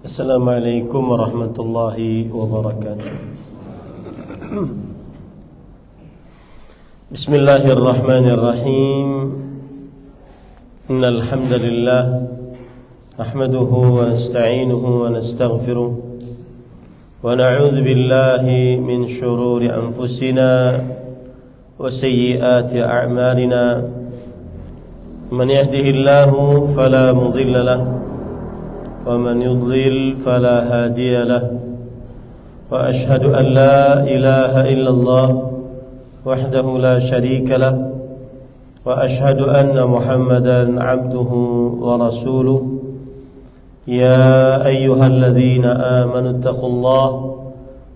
Assalamualaikum warahmatullahi wabarakatuh. Bismillahirrahmanirrahim. Innal hamdalillah nahmaduhu wa nasta'inuhu wa nastaghfiruh wa na'udzu billahi min shururi anfusina wa sayyiati a'malina. Man yahdihillahu fala mudilla lahu ومن يضلل فلا هادي له وأشهد أن لا إله إلا الله وحده لا شريك له وأشهد أن محمدا عبده ورسوله يا أيها الذين آمنوا اتقوا الله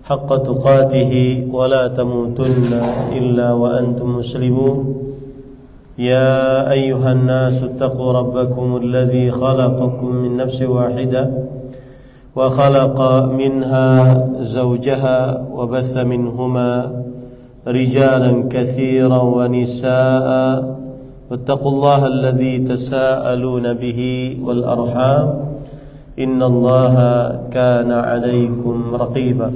حق تقاته ولا تموتن إلا وأنتم مسلمون يا أيها الناس اتقوا ربكم الذي خلقكم من نفس واحدة وخلق منها زوجها وبث منهما رجالا كثيرا ونساء واتقوا الله الذي تساءلون به والأرحام إن الله كان عليكم رقيبا.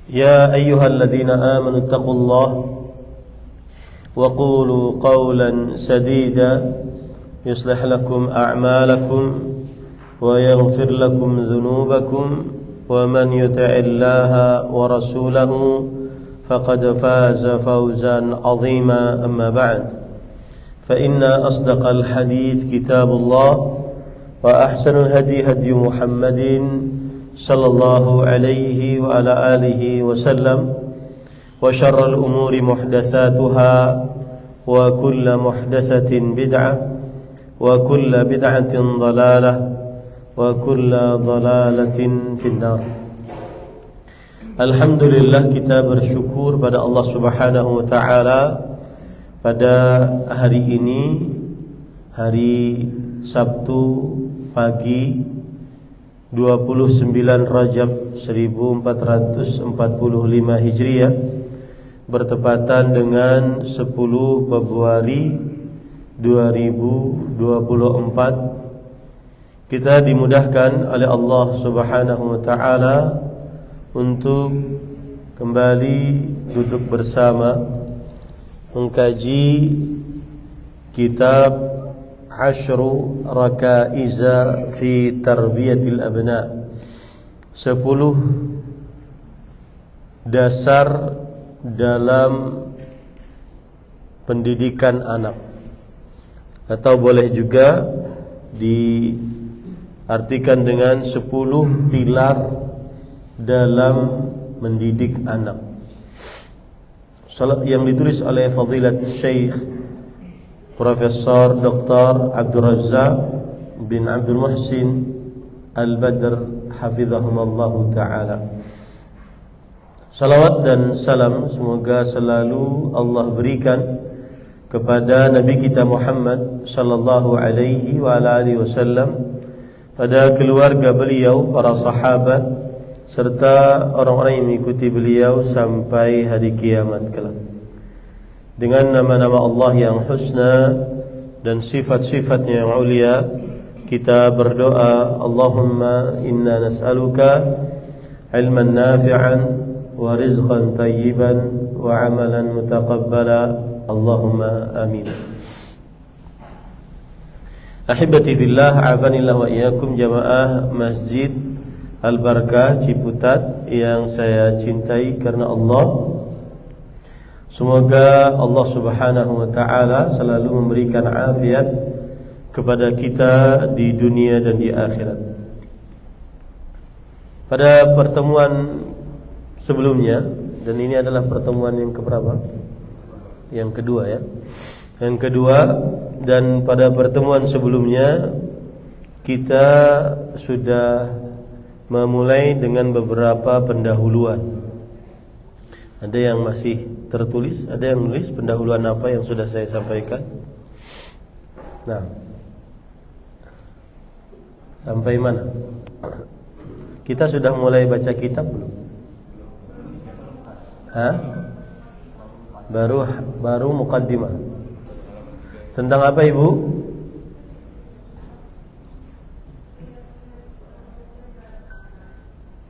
يا أيها الذين آمنوا اتقوا الله وقولوا قولا سديدا يصلح لكم أعمالكم ويغفر لكم ذنوبكم ومن يطع الله ورسوله فقد فاز فوزا عظيما. أما بعد فإن أصدق الحديث كتاب الله وأحسن الهدي هدي محمد صلى الله عليه وعلى آله وسلم وشر الأمور محدثاتها وكل محدثة بدعة وكل بدعة ضلالة وكل ضلالة في النار. Alhamdulillah, kita bersyukur pada Allah Subhanahu wa taala pada hari ini, hari Sabtu pagi 29 Rajab 1445 Hijriah, bertepatan dengan 10 Februari 2024. Kita dimudahkan oleh Allah Subhanahu wa taala untuk kembali duduk bersama mengkaji kitab Ashru Rakaiza fi Tarbiyatil Abna, 10 dasar dalam pendidikan anak, atau boleh juga diartikan dengan 10 pilar dalam mendidik anak, yang ditulis oleh Fadilat Syekh Profesor Dr. Abdul Razzaq bin Abdul Muhsin Al-Badr hafizahumullah ta'ala. Salawat dan salam semoga selalu Allah berikan kepada Nabi kita Muhammad sallallahu alaihi wa ala alihi wasallam, pada keluarga beliau, para sahabat, serta orang-orang yang mengikuti beliau sampai hari kiamat kelak. Dengan nama-nama Allah yang husna dan sifat-sifatnya yang ulia, kita berdoa, Allahumma inna nas'aluka ilman nafi'an wa rizqan tayyiban wa amalan mutaqabbala, Allahumma amin. Ahibati fillah, a'afanillah wa iyyakum, jamaah Masjid Al-Barakah Ciputat yang saya cintai karena Allah. Semoga Allah Subhanahu wa taala selalu memberikan afiat kepada kita di dunia dan di akhirat. Pada pertemuan sebelumnya, dan ini adalah pertemuan yang keberapa? Yang kedua ya. Yang kedua, dan pada pertemuan sebelumnya kita sudah memulai dengan beberapa pendahuluan. Ada yang masih tertulis, ada yang menulis pendahuluan apa yang sudah saya sampaikan. Nah, sampai mana? Kita sudah mulai baca kitab belum? Baru muqaddimah. Tentang apa Ibu?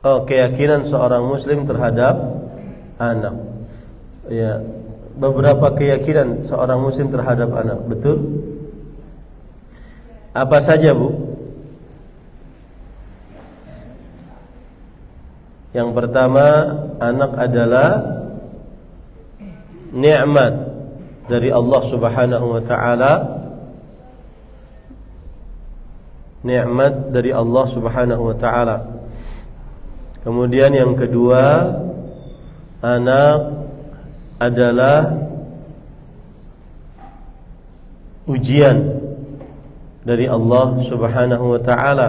Oh, keyakinan seorang muslim terhadap anak. Ya, beberapa keyakinan seorang muslim terhadap anak, betul? Apa saja, Bu? Yang pertama, anak adalah nikmat dari Allah Subhanahu wa taala. Nikmat dari Allah Subhanahu wa taala. Kemudian yang kedua, anak adalah ujian dari Allah Subhanahu wa taala.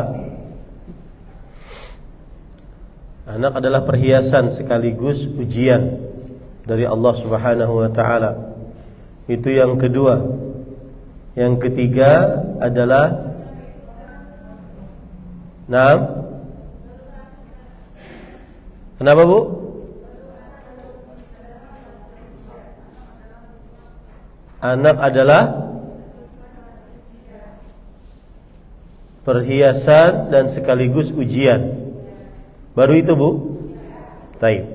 Anak adalah perhiasan sekaligus ujian dari Allah Subhanahu wa taala. Itu yang kedua. Yang ketiga adalah Kenapa, Bu? Anak adalah perhiasan dan sekaligus ujian. Baru itu, Bu? Baik.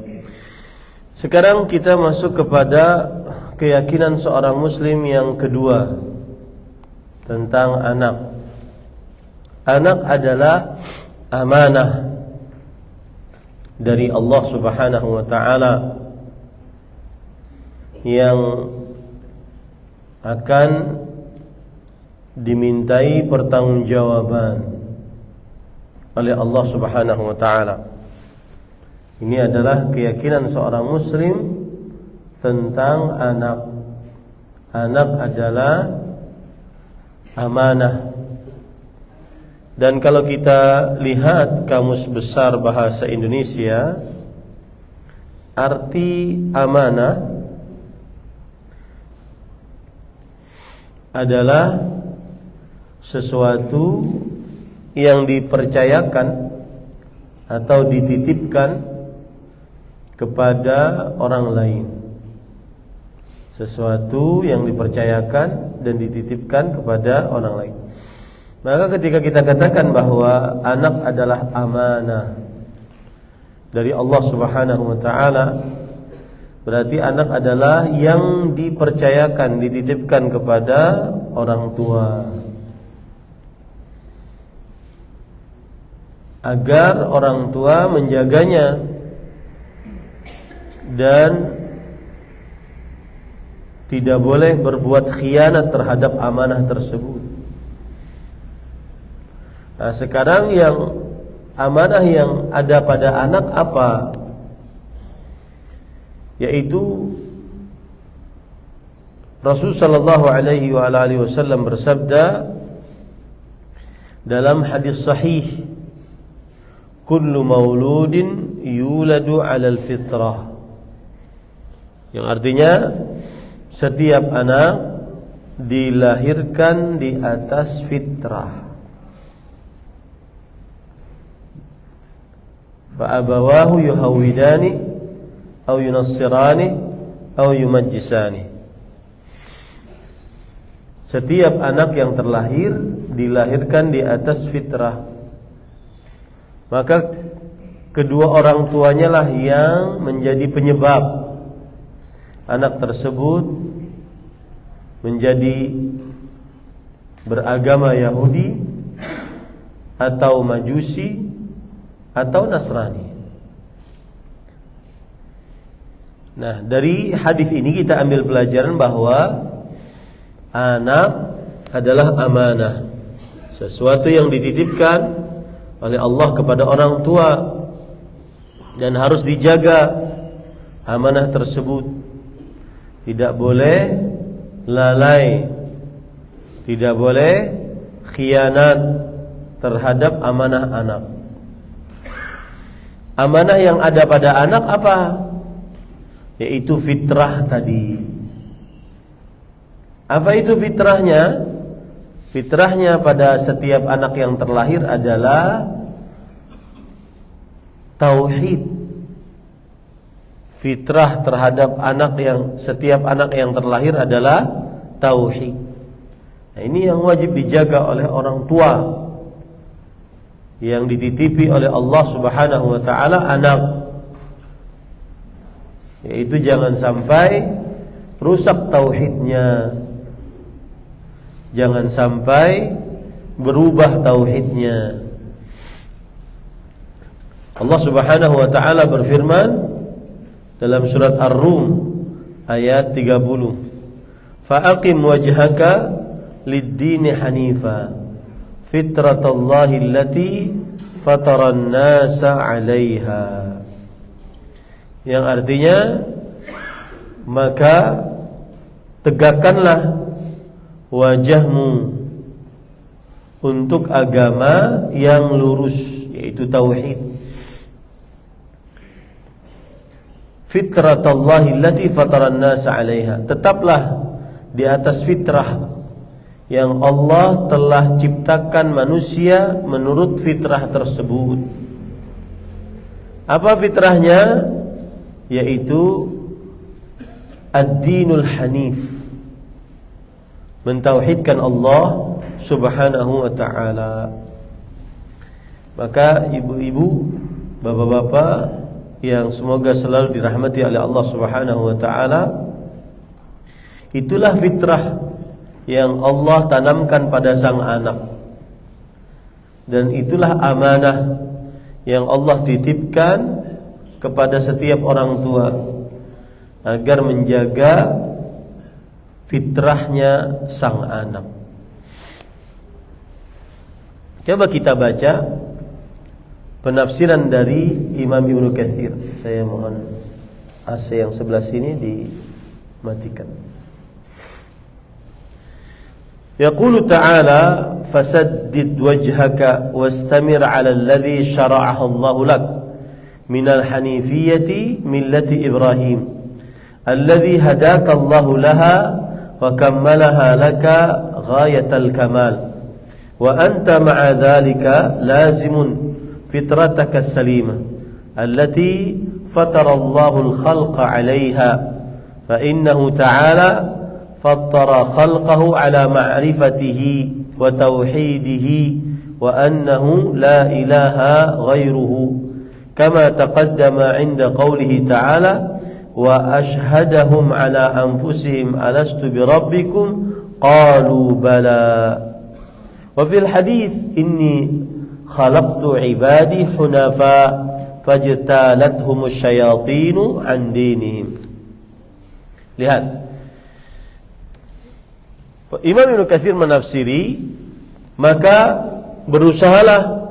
Sekarang kita masuk kepada keyakinan seorang muslim yang kedua tentang anak. Anak adalah amanah dari Allah Subhanahu wa taala yang akan dimintai pertanggungjawaban oleh Allah Subhanahu wa taala. Ini adalah keyakinan seorang muslim tentang anak. Anak adalah amanah. Dan kalau kita lihat Kamus Besar Bahasa Indonesia, arti amanah adalah sesuatu yang dipercayakan atau dititipkan kepada orang lain. Sesuatu yang dipercayakan dan dititipkan kepada orang lain. Maka ketika kita katakan bahwa anak adalah amanah dari Allah Subhanahu wa taala, berarti anak adalah yang dipercayakan, dititipkan kepada orang tua, agar orang tua menjaganya dan tidak boleh berbuat khianat terhadap amanah tersebut. Nah, sekarang yang amanah yang ada pada anak apa? Yaitu Rasul sallallahu alaihi wa alihi wasallam bersabda dalam hadis sahih, kullu mauludin yuladu 'alal fitrah. Yang artinya setiap anak dilahirkan di atas fitrah. Fa'abawahu yuhawidani atau yunassirani atau yumajjisani. Setiap anak yang terlahir dilahirkan di atas fitrah. Maka kedua orang tuanya lah yang menjadi penyebab anak tersebut menjadi beragama Yahudi atau Majusi atau Nasrani. Nah, dari hadis ini kita ambil pelajaran bahwa anak adalah amanah, sesuatu yang dititipkan oleh Allah kepada orang tua dan harus dijaga amanah tersebut. Tidak boleh lalai, tidak boleh khianat terhadap amanah anak. Amanah yang ada pada anak apa? Yaitu fitrah tadi. Apa itu fitrahnya? Fitrahnya pada setiap anak yang terlahir adalah tauhid. Fitrah terhadap setiap anak yang terlahir adalah tauhid. Nah, ini yang wajib dijaga oleh orang tua yang dititipi oleh Allah Subhanahu wa taala anak. Yaitu jangan sampai rusak tauhidnya. Jangan sampai berubah tauhidnya. Allah Subhanahu wa taala berfirman dalam surat Ar-Rum ayat 30. Fa'aqim wajhaka lid-dini hanifa fitratallahi allati fataran nasa 'alaiha. Yang artinya, maka tegakkanlah wajahmu untuk agama yang lurus, yaitu tauhid. Fitratallahi allati fataran nasa 'alaiha. Tetaplah di atas fitrah yang Allah telah ciptakan manusia menurut fitrah tersebut. Apa fitrahnya? Yaitu ad-dinul hanif, mentauhidkan Allah Subhanahu wa ta'ala. Maka ibu-ibu, bapak-bapak yang semoga selalu dirahmati oleh Allah Subhanahu wa ta'ala, itulah fitrah yang Allah tanamkan pada sang anak. Dan itulah amanah yang Allah titipkan kepada setiap orang tua agar menjaga fitrahnya sang anak. Coba kita baca penafsiran dari Imam Ibnu Katsir. Saya mohon AC yang sebelah sini dimatikan. Yaqulu ta'ala fasaddid wajhaka wastamir 'ala alladhi syara'ahu Allahu lak minal hanifiyyati millati Ibrahim alladhi hadaka Allahu laha wa kammalaha laka ghayatal kamal wa anta ma'a dhalika lazimun fitrataka as-salimah allati fatara Allahu al-khalqa 'alayha fa innahu ta'ala fattara khalqahu 'ala ma'rifatihi wa tauhidihi wa annahu la ilaha ghairuhu kama taqaddama 'inda qawlihi ta'ala wa ashhadahum 'ala anfusihim alastu birabbikum qalu bala wa fil hadits inni khalaqtu 'ibadi hunafa fajtalathum asy-syayatinu 'an dinihim. Lihat, Imam Ibnu Katsir menafsiri, maka berusahalah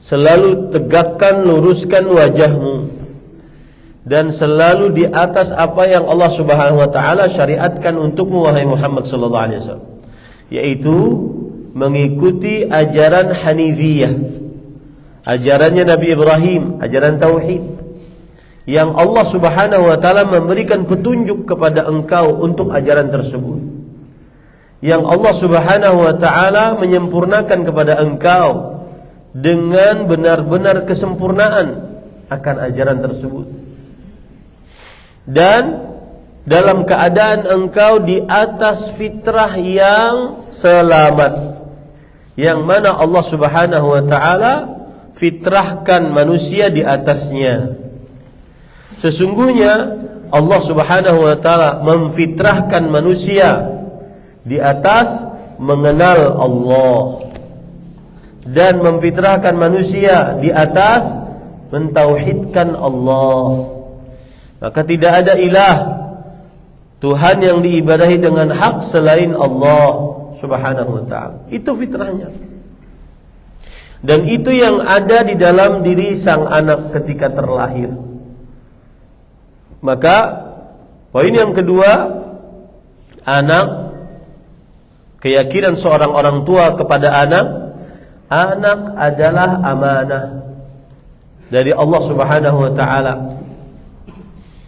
selalu tegakkan, luruskan wajahmu dan selalu di atas apa yang Allah Subhanahu wa taala syariatkan untukmu wahai Muhammad sallallahu alaihi wasallam, yaitu mengikuti ajaran Hanifiyah, ajarannya Nabi Ibrahim, ajaran tauhid yang Allah Subhanahu wa taala memberikan petunjuk kepada engkau untuk ajaran tersebut, yang Allah Subhanahu wa taala menyempurnakan kepada engkau dengan benar-benar kesempurnaan akan ajaran tersebut, dan dalam keadaan engkau di atas fitrah yang selamat, yang mana Allah Subhanahu wa taala fitrahkan manusia di atasnya. Sesungguhnya Allah Subhanahu wa taala memfitrahkan manusia di atas mengenal Allah dan memfitrahkan manusia di atas mentauhidkan Allah. Maka tidak ada ilah, Tuhan yang diibadahi dengan hak selain Allah Subhanahu wa ta'ala. Itu fitrahnya. Dan itu yang ada di dalam diri sang anak ketika terlahir. Maka poin yang kedua, anak, keyakinan seorang orang tua kepada anak adalah amanah dari Allah Subhanahu wa ta'ala.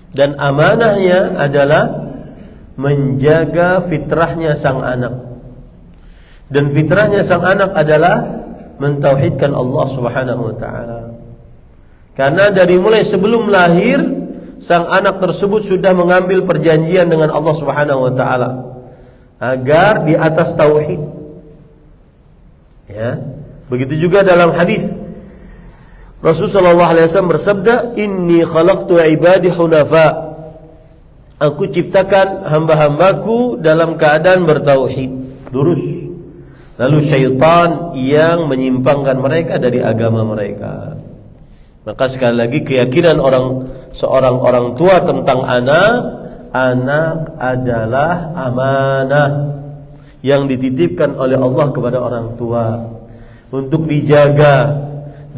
Dan amanahnya adalah menjaga fitrahnya sang anak. Dan fitrahnya sang anak adalah mentauhidkan Allah Subhanahu wa ta'ala. Karena dari mulai sebelum lahir, sang anak tersebut sudah mengambil perjanjian dengan Allah Subhanahu wa ta'ala agar di atas tauhid. Ya. Begitu juga dalam hadis Rasulullah SAW bersabda, "Inni khalaqtu ibadi hunafa." Aku ciptakan hamba-hambaku dalam keadaan bertauhid, lurus. Lalu syaitan yang menyimpangkan mereka dari agama mereka. Maka sekali lagi keyakinan seorang orang tua tentang anak adalah amanah yang dititipkan oleh Allah kepada orang tua untuk dijaga.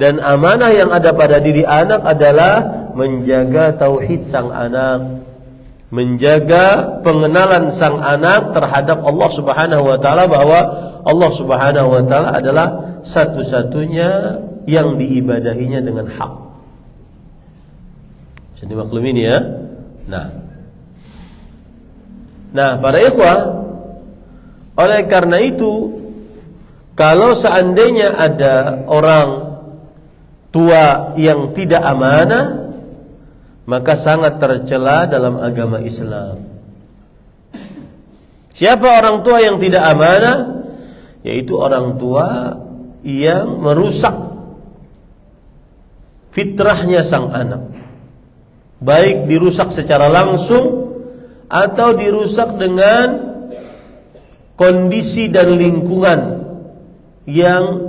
Dan amanah yang ada pada diri anak adalah menjaga tauhid sang anak, menjaga pengenalan sang anak terhadap Allah Subhanahu wa taala, bahwa Allah Subhanahu wa taala adalah satu-satunya yang diibadahinya dengan hak. Jadi maklumin ya. Nah, para ikhwah, oleh karena itu, kalau seandainya ada orang tua yang tidak amanah, maka sangat tercela dalam agama Islam. Siapa orang tua yang tidak amanah? Yaitu orang tua yang merusak fitrahnya sang anak, baik dirusak secara langsung atau dirusak dengan kondisi dan lingkungan yang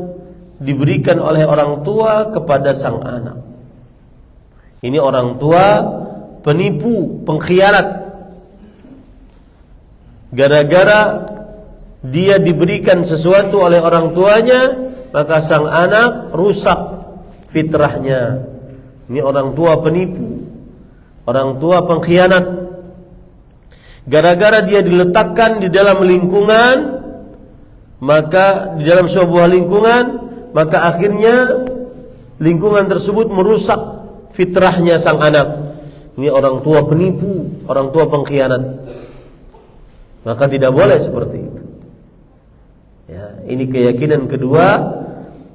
diberikan oleh orang tua kepada sang anak. Ini orang tua penipu, pengkhianat. Gara-gara dia diberikan sesuatu oleh orang tuanya, maka sang anak rusak fitrahnya. Ini orang tua penipu, orang tua pengkhianat. Gara-gara dia diletakkan di dalam lingkungan, maka di dalam sebuah lingkungan, maka akhirnya lingkungan tersebut merusak fitrahnya sang anak. Ini orang tua penipu, orang tua pengkhianat. Maka tidak boleh seperti itu. Ya, ini keyakinan kedua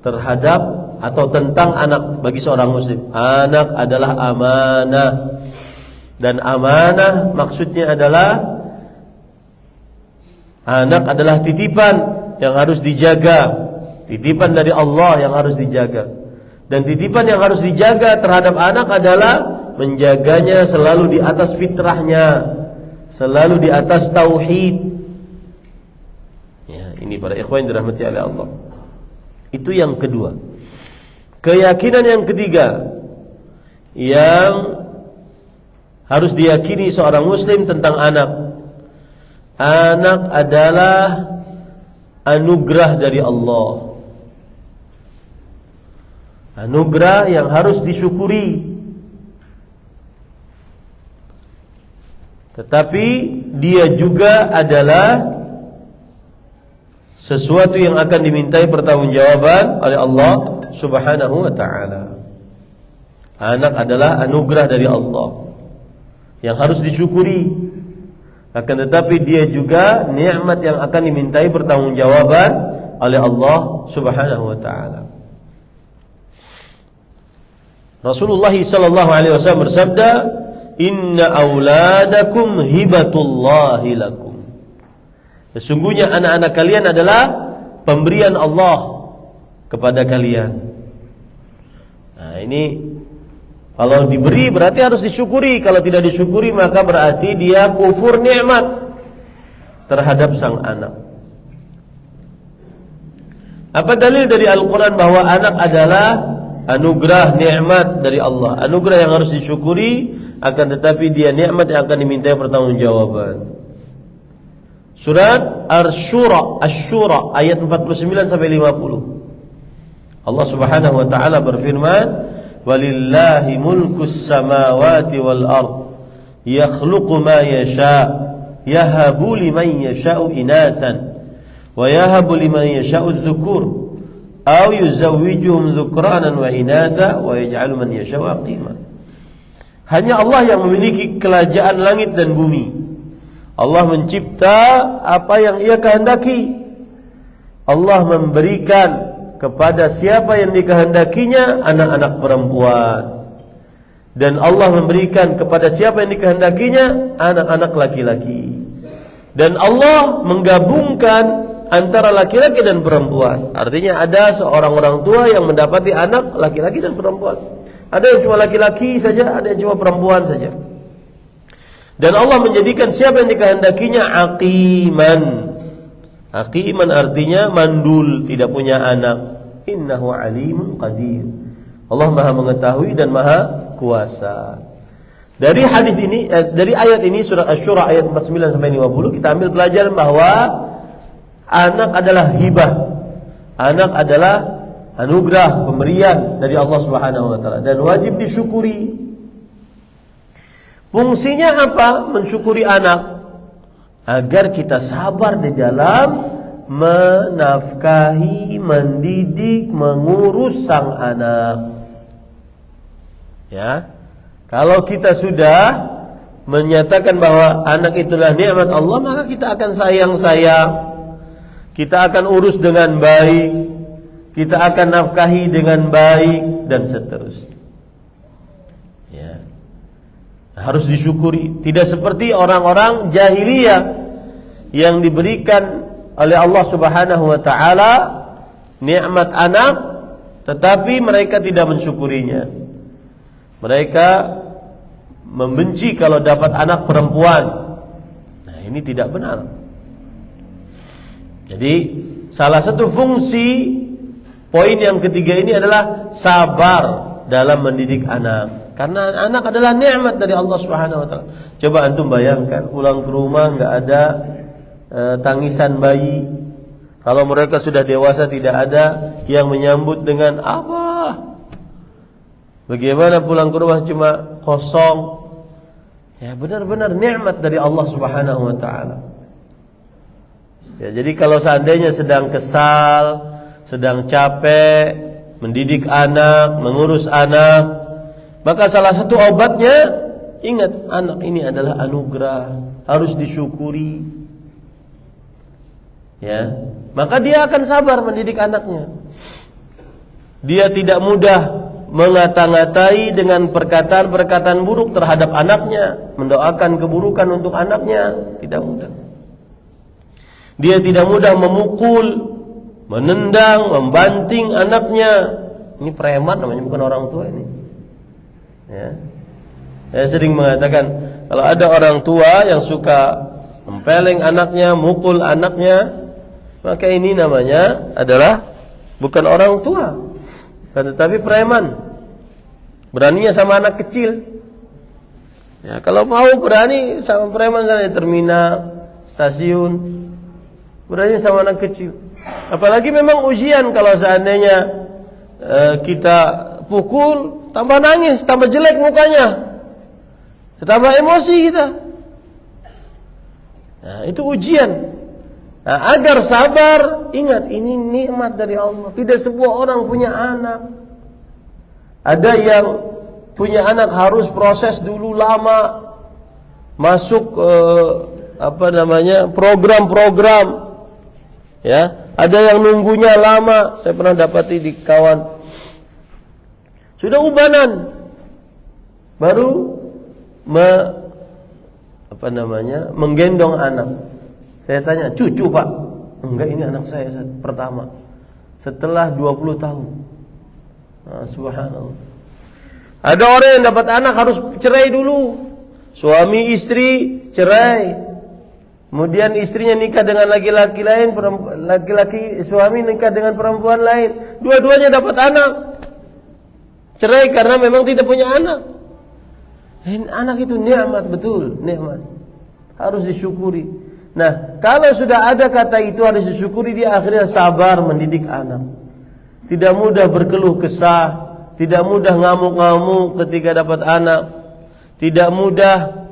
terhadap atau tentang anak bagi seorang muslim. Anak adalah amanah. Dan amanah maksudnya adalah anak adalah titipan yang harus dijaga. Titipan dari Allah yang harus dijaga. Dan titipan yang harus dijaga terhadap anak adalah menjaganya selalu di atas fitrahnya, selalu di atas tauhid. Ya, ini para ikhwan yang dirahmati oleh Allah. Itu yang kedua. Keyakinan yang ketiga yang harus diyakini seorang muslim tentang anak. Anak adalah anugerah dari Allah. Anugerah yang harus disyukuri. Tetapi dia juga adalah sesuatu yang akan dimintai pertanggungjawaban oleh Allah Subhanahu wa ta'ala. Anak adalah anugerah dari Allah yang harus disyukuri. Akan tetapi dia juga nikmat yang akan dimintai pertanggungjawaban oleh Allah Subhanahu wa ta'ala. Rasulullah sallallahu alaihi wasallam bersabda, "Inna auladakum hibatullahi lakum." Sesungguhnya anak-anak kalian adalah pemberian Allah kepada kalian. Nah, ini kalau diberi berarti harus disyukuri. Kalau tidak disyukuri maka berarti dia kufur nikmat terhadap sang anak. Apa dalil dari Al-Quran bahwa anak adalah anugerah nikmat dari Allah, anugerah yang harus disyukuri, akan tetapi dia nikmat yang akan dimintai pertanggungjawaban? Surat Asy-Syura ayat 49 sampai 50. Allah Subhanahu wa taala berfirman, "Walillahi mulkus samawati wal ard, yakhluqu ma yasha, yahabu liman yasha'u inathan, wa yahabu liman yasha'u adh-dhukur, aw yuzawwijuhum dhukranan wa inatha, wa yaj'alu man yasha'u aqima." Hanya Allah yang memiliki kerajaan langit dan bumi. Allah mencipta apa yang Ia kehendaki. Allah memberikan kepada siapa yang dikehendakinya anak-anak perempuan, dan Allah memberikan kepada siapa yang dikehendakinya anak-anak laki-laki. Dan Allah menggabungkan antara laki-laki dan perempuan. Artinya ada seorang orang tua yang mendapati anak laki-laki dan perempuan. Ada yang cuma laki-laki saja, ada yang cuma perempuan saja. Dan Allah menjadikan siapa yang dikehendakinya aqiman. Aqiman artinya mandul, tidak punya anak. Innahu alimun qadir. Allah Maha mengetahui dan Maha kuasa. Dari hadis ini, dari ayat ini surah Asy-Syura ayat 49 sampai 50 kita ambil pelajaran bahwa anak adalah hibah. Anak adalah anugerah, pemberian dari Allah Subhanahu wa taala dan wajib disyukuri. Fungsinya apa? Mensyukuri anak agar kita sabar di dalam menafkahi, mendidik, mengurus sang anak. Ya. Kalau kita sudah menyatakan bahwa anak itulah nikmat Allah, maka kita akan sayang-sayang. Kita akan urus dengan baik. Kita akan nafkahi dengan baik dan seterusnya. Ya. Harus disyukuri. Tidak seperti orang-orang jahiliyah yang diberikan oleh Allah Subhanahu wa taala nikmat anak tetapi mereka tidak mensyukurinya. Mereka membenci kalau dapat anak perempuan. Nah, ini tidak benar. Jadi, salah satu fungsi poin yang ketiga ini adalah sabar dalam mendidik anak. Karena anak adalah nikmat dari Allah Subhanahu wa taala. Coba antum bayangkan, pulang ke rumah enggak ada tangisan bayi. Kalau mereka sudah dewasa tidak ada yang menyambut dengan apa? Bagaimana pulang ke rumah cuma kosong? Ya, benar-benar nikmat dari Allah Subhanahu wa taala. Ya, jadi kalau seandainya sedang kesal, sedang capek mendidik anak, mengurus anak, maka salah satu obatnya ingat anak ini adalah anugerah, harus disyukuri. Ya, maka dia akan sabar mendidik anaknya. Dia tidak mudah mengata-ngatai dengan perkataan-perkataan buruk terhadap anaknya, mendoakan keburukan untuk anaknya, tidak mudah. Dia tidak mudah memukul, menendang, membanting anaknya. Ini preman namanya, bukan orang tua ini. Ya. Saya sering mengatakan kalau ada orang tua yang suka mempeleng anaknya, mukul anaknya, maka ini namanya adalah bukan orang tua, tetapi preman. Beraninya sama anak kecil. Ya, kalau mau berani sama preman sana di terminal, stasiun, berani sama anak kecil. Apalagi memang ujian kalau seandainya kita pukul, tambah nangis, tambah jelek mukanya, tambah emosi kita. Nah, itu ujian. Nah, agar sabar, ingat ini nikmat dari Allah. Tidak semua orang punya anak. Ada yang punya anak harus proses dulu lama, masuk program-program. Ya, ada yang nunggunya lama. Saya pernah dapati di kawan sudah ubanan baru menggendong anak. Saya tanya, cucu pak? Enggak, ini anak saya pertama setelah 20 tahun. Nah, subhanallah. Ada orang yang dapat anak harus cerai dulu. Suami istri cerai, kemudian istrinya nikah dengan laki-laki lain, suami nikah dengan perempuan lain, dua-duanya dapat anak, cerai karena memang tidak punya anak. Anak itu nikmat, betul nikmat, harus disyukuri. Nah, kalau sudah ada kata itu harus disyukuri, dia akhirnya sabar mendidik anak. Tidak mudah berkeluh kesah, tidak mudah ngamuk-ngamuk ketika dapat anak, tidak mudah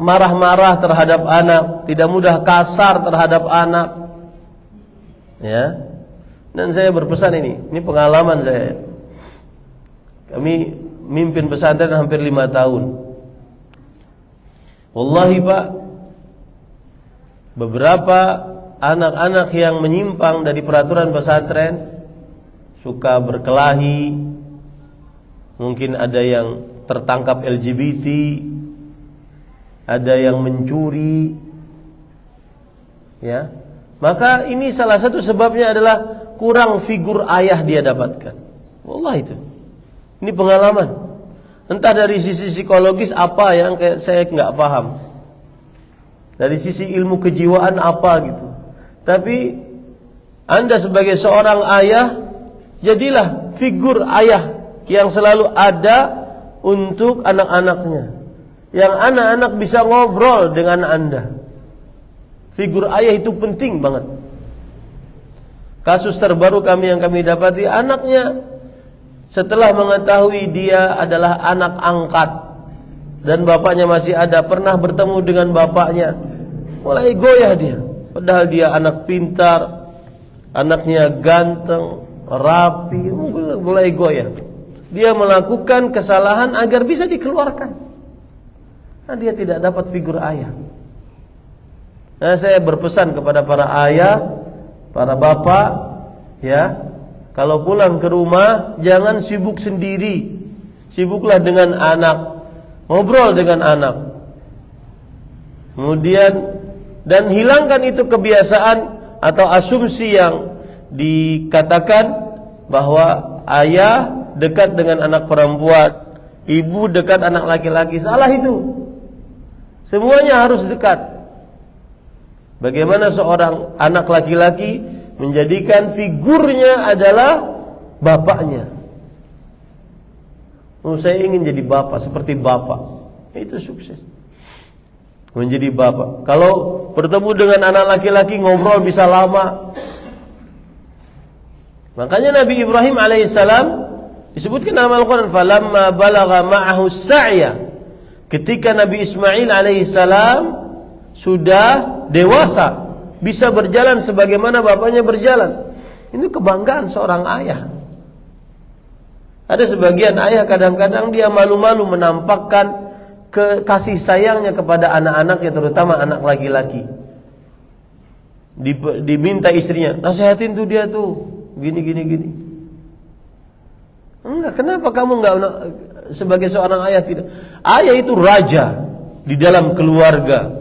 marah-marah terhadap anak, tidak mudah kasar terhadap anak. Ya. Dan saya berpesan ini pengalaman saya. Kami mimpin pesantren hampir 5 tahun. Wallahi Pak, beberapa anak-anak yang menyimpang dari peraturan pesantren, suka berkelahi, mungkin ada yang tertangkap LGBT, ada yang mencuri, ya. Maka ini salah satu sebabnya adalah kurang figur ayah dia dapatkan. Wallah itu. Ini pengalaman. Entah dari sisi psikologis apa yang saya nggak paham. Dari sisi ilmu kejiwaan apa gitu. Tapi Anda sebagai seorang ayah, jadilah figur ayah yang selalu ada untuk anak-anaknya. Yang anak-anak bisa ngobrol dengan Anda. Figur ayah itu penting banget. Kasus terbaru yang kami dapati, anaknya setelah mengetahui dia adalah anak angkat dan bapaknya masih ada, pernah bertemu dengan bapaknya, mulai goyah dia. Padahal dia anak pintar, anaknya ganteng, rapi, mulai goyah. Dia melakukan kesalahan agar bisa dikeluarkan. Nah, dia tidak dapat figur ayah. Nah, saya berpesan kepada para ayah, para bapak, ya, kalau pulang ke rumah jangan sibuk sendiri. Sibuklah dengan anak, ngobrol dengan anak. Kemudian dan hilangkan itu kebiasaan atau asumsi yang dikatakan bahwa ayah dekat dengan anak perempuan, ibu dekat anak laki-laki. Salah itu. Semuanya harus dekat. Bagaimana seorang anak laki-laki menjadikan figurnya adalah bapaknya. Saya ingin jadi bapak, seperti bapak. Itu sukses. Menjadi bapak. Kalau bertemu dengan anak laki-laki ngobrol bisa lama. Makanya Nabi Ibrahim alaihissalam disebutkan dalam Al-Quran, falamma balagha ma'ahu sa'ya. Ketika Nabi Ismail alaihissalam sudah dewasa, bisa berjalan sebagaimana bapaknya berjalan. Ini kebanggaan seorang ayah. Ada sebagian ayah kadang-kadang dia malu-malu menampakkan kasih sayangnya kepada anak-anaknya, terutama anak laki-laki. Diminta istrinya, nasihatin tuh dia tuh, gini. Enggak, kenapa kamu enggak sebagai seorang ayah tidak? Ayah itu raja di dalam keluarga.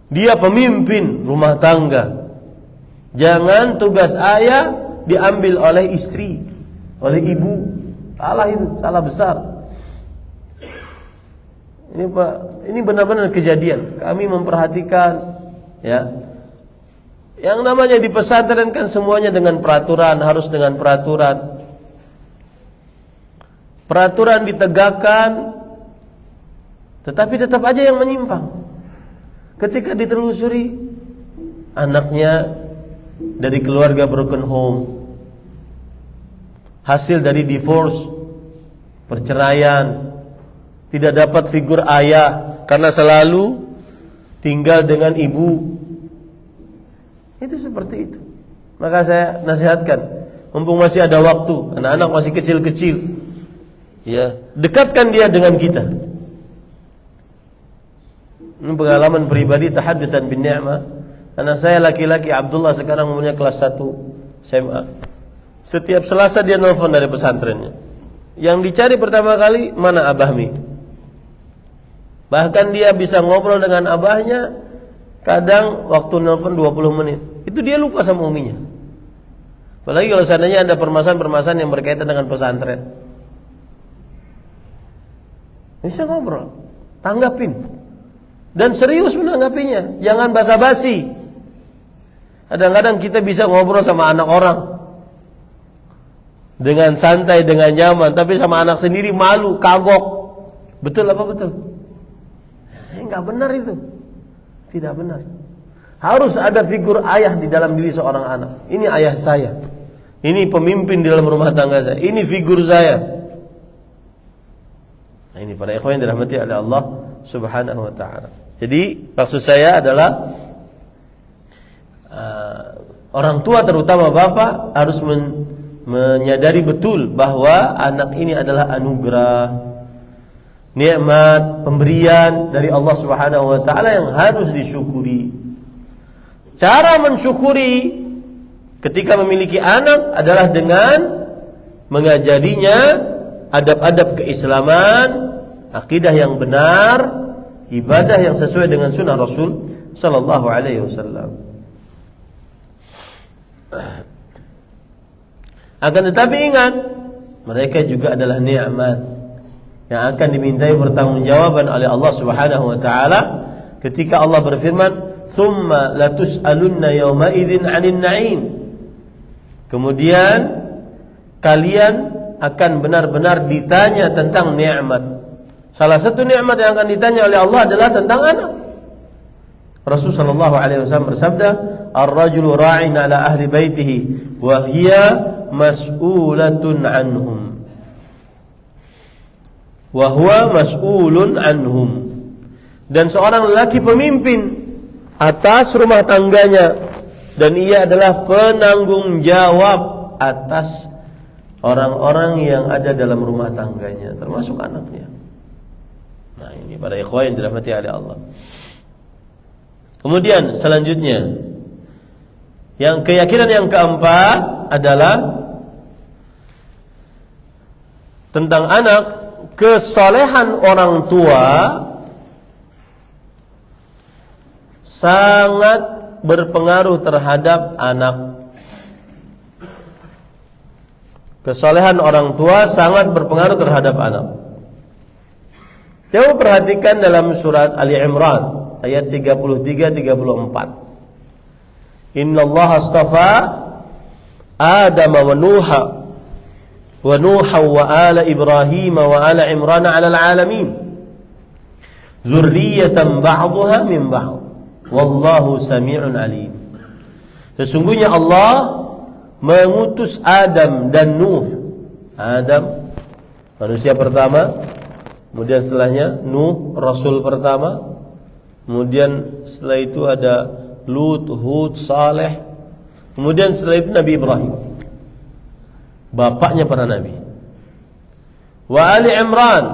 Dia pemimpin rumah tangga. Jangan tugas ayah diambil oleh istri, oleh ibu. Salah itu, salah besar. Ini Pak, ini benar-benar kejadian. Kami memperhatikan, ya. Yang namanya di pesantren kan semuanya dengan peraturan, harus dengan peraturan. Peraturan ditegakkan, tetapi tetap aja yang menyimpang. Ketika ditelusuri, anaknya dari keluarga broken home, hasil dari divorce, perceraian, tidak dapat figur ayah karena selalu tinggal dengan ibu. Itu seperti itu. Maka saya nasihatkan, mumpung masih ada waktu, anak-anak masih kecil-kecil, ya, dekatkan dia dengan kita. Ini pengalaman pribadi, tahaddusan bin ni'mah. Anak saya laki-laki Abdullah sekarang umurnya kelas 1 SMA. Setiap Selasa dia nelfon dari pesantrennya. Yang dicari pertama kali, mana Abahmi? Bahkan dia bisa ngobrol dengan abahnya, kadang waktu nelfon 20 menit. Itu dia lupa sama uminya. Apalagi kalau seandainya ada permasalahan-permasalahan yang berkaitan dengan pesantren. Bisa ngobrol, tanggapin. Dan serius menanggapinya, jangan basa-basi. Kadang-kadang kita bisa ngobrol sama anak orang dengan santai, dengan nyaman, tapi sama anak sendiri malu, kagok. Betul apa betul? Enggak benar itu. Tidak benar. Harus ada figur ayah di dalam diri seorang anak. Ini ayah saya. Ini pemimpin di dalam rumah tangga saya. Ini figur saya. Nah, ini para ikhwan yang dirahmati oleh Allah Subhanahu wa taala. Jadi maksud saya adalah orang tua terutama bapak harus menyadari betul bahwa anak ini adalah anugerah, nikmat, pemberian dari Allah Subhanahu wa taala yang harus disyukuri. Cara mensyukuri ketika memiliki anak adalah dengan mengajarinya adab-adab keislaman, akidah yang benar, ibadah yang sesuai dengan sunnah Rasul sallallahu alaihi wasallam. Akan tetapi ingat, mereka juga adalah nikmat yang akan dimintai pertanggungjawaban oleh Allah Subhanahu wa taala ketika Allah berfirman, "Tsumma latus'alunna yawma idzin 'anil na'im." Kemudian kalian akan benar-benar ditanya tentang nikmat. Salah satu nikmat yang akan ditanya oleh Allah adalah tentang anak. Rasul sallallahu alaihi wasallam bersabda, "Ar-rajulu ra'in 'ala ahli baitihi wa hiya mas'ulatun 'anhum." Wa huwa mas'ulun 'anhum. Dan seorang lelaki pemimpin atas rumah tangganya dan ia adalah penanggung jawab atas orang-orang yang ada dalam rumah tangganya, termasuk anaknya. Nah, ini para ikhwan yang dirahmati oleh Allah. Kemudian selanjutnya, yang keyakinan yang keempat adalah tentang anak. Kesolehan orang tua sangat berpengaruh terhadap anak. Kesolehan orang tua sangat berpengaruh terhadap anak. Coba perhatikan dalam surat Ali Imran ayat 33-34. Inna Allah astafa Adam wa Nuha wa Nuha wa ala Ibrahim wa ala Imran ala alamin dzurriyyatan ba'daha min ba'd wallahu sami'un alim. Sesungguhnya Allah mengutus Adam dan Nuh. Adam manusia pertama, kemudian setelahnya Nuh rasul pertama, kemudian setelah itu ada Lut, Hud, Saleh, kemudian setelah itu Nabi Ibrahim, bapaknya para nabi. Wa ali Imran,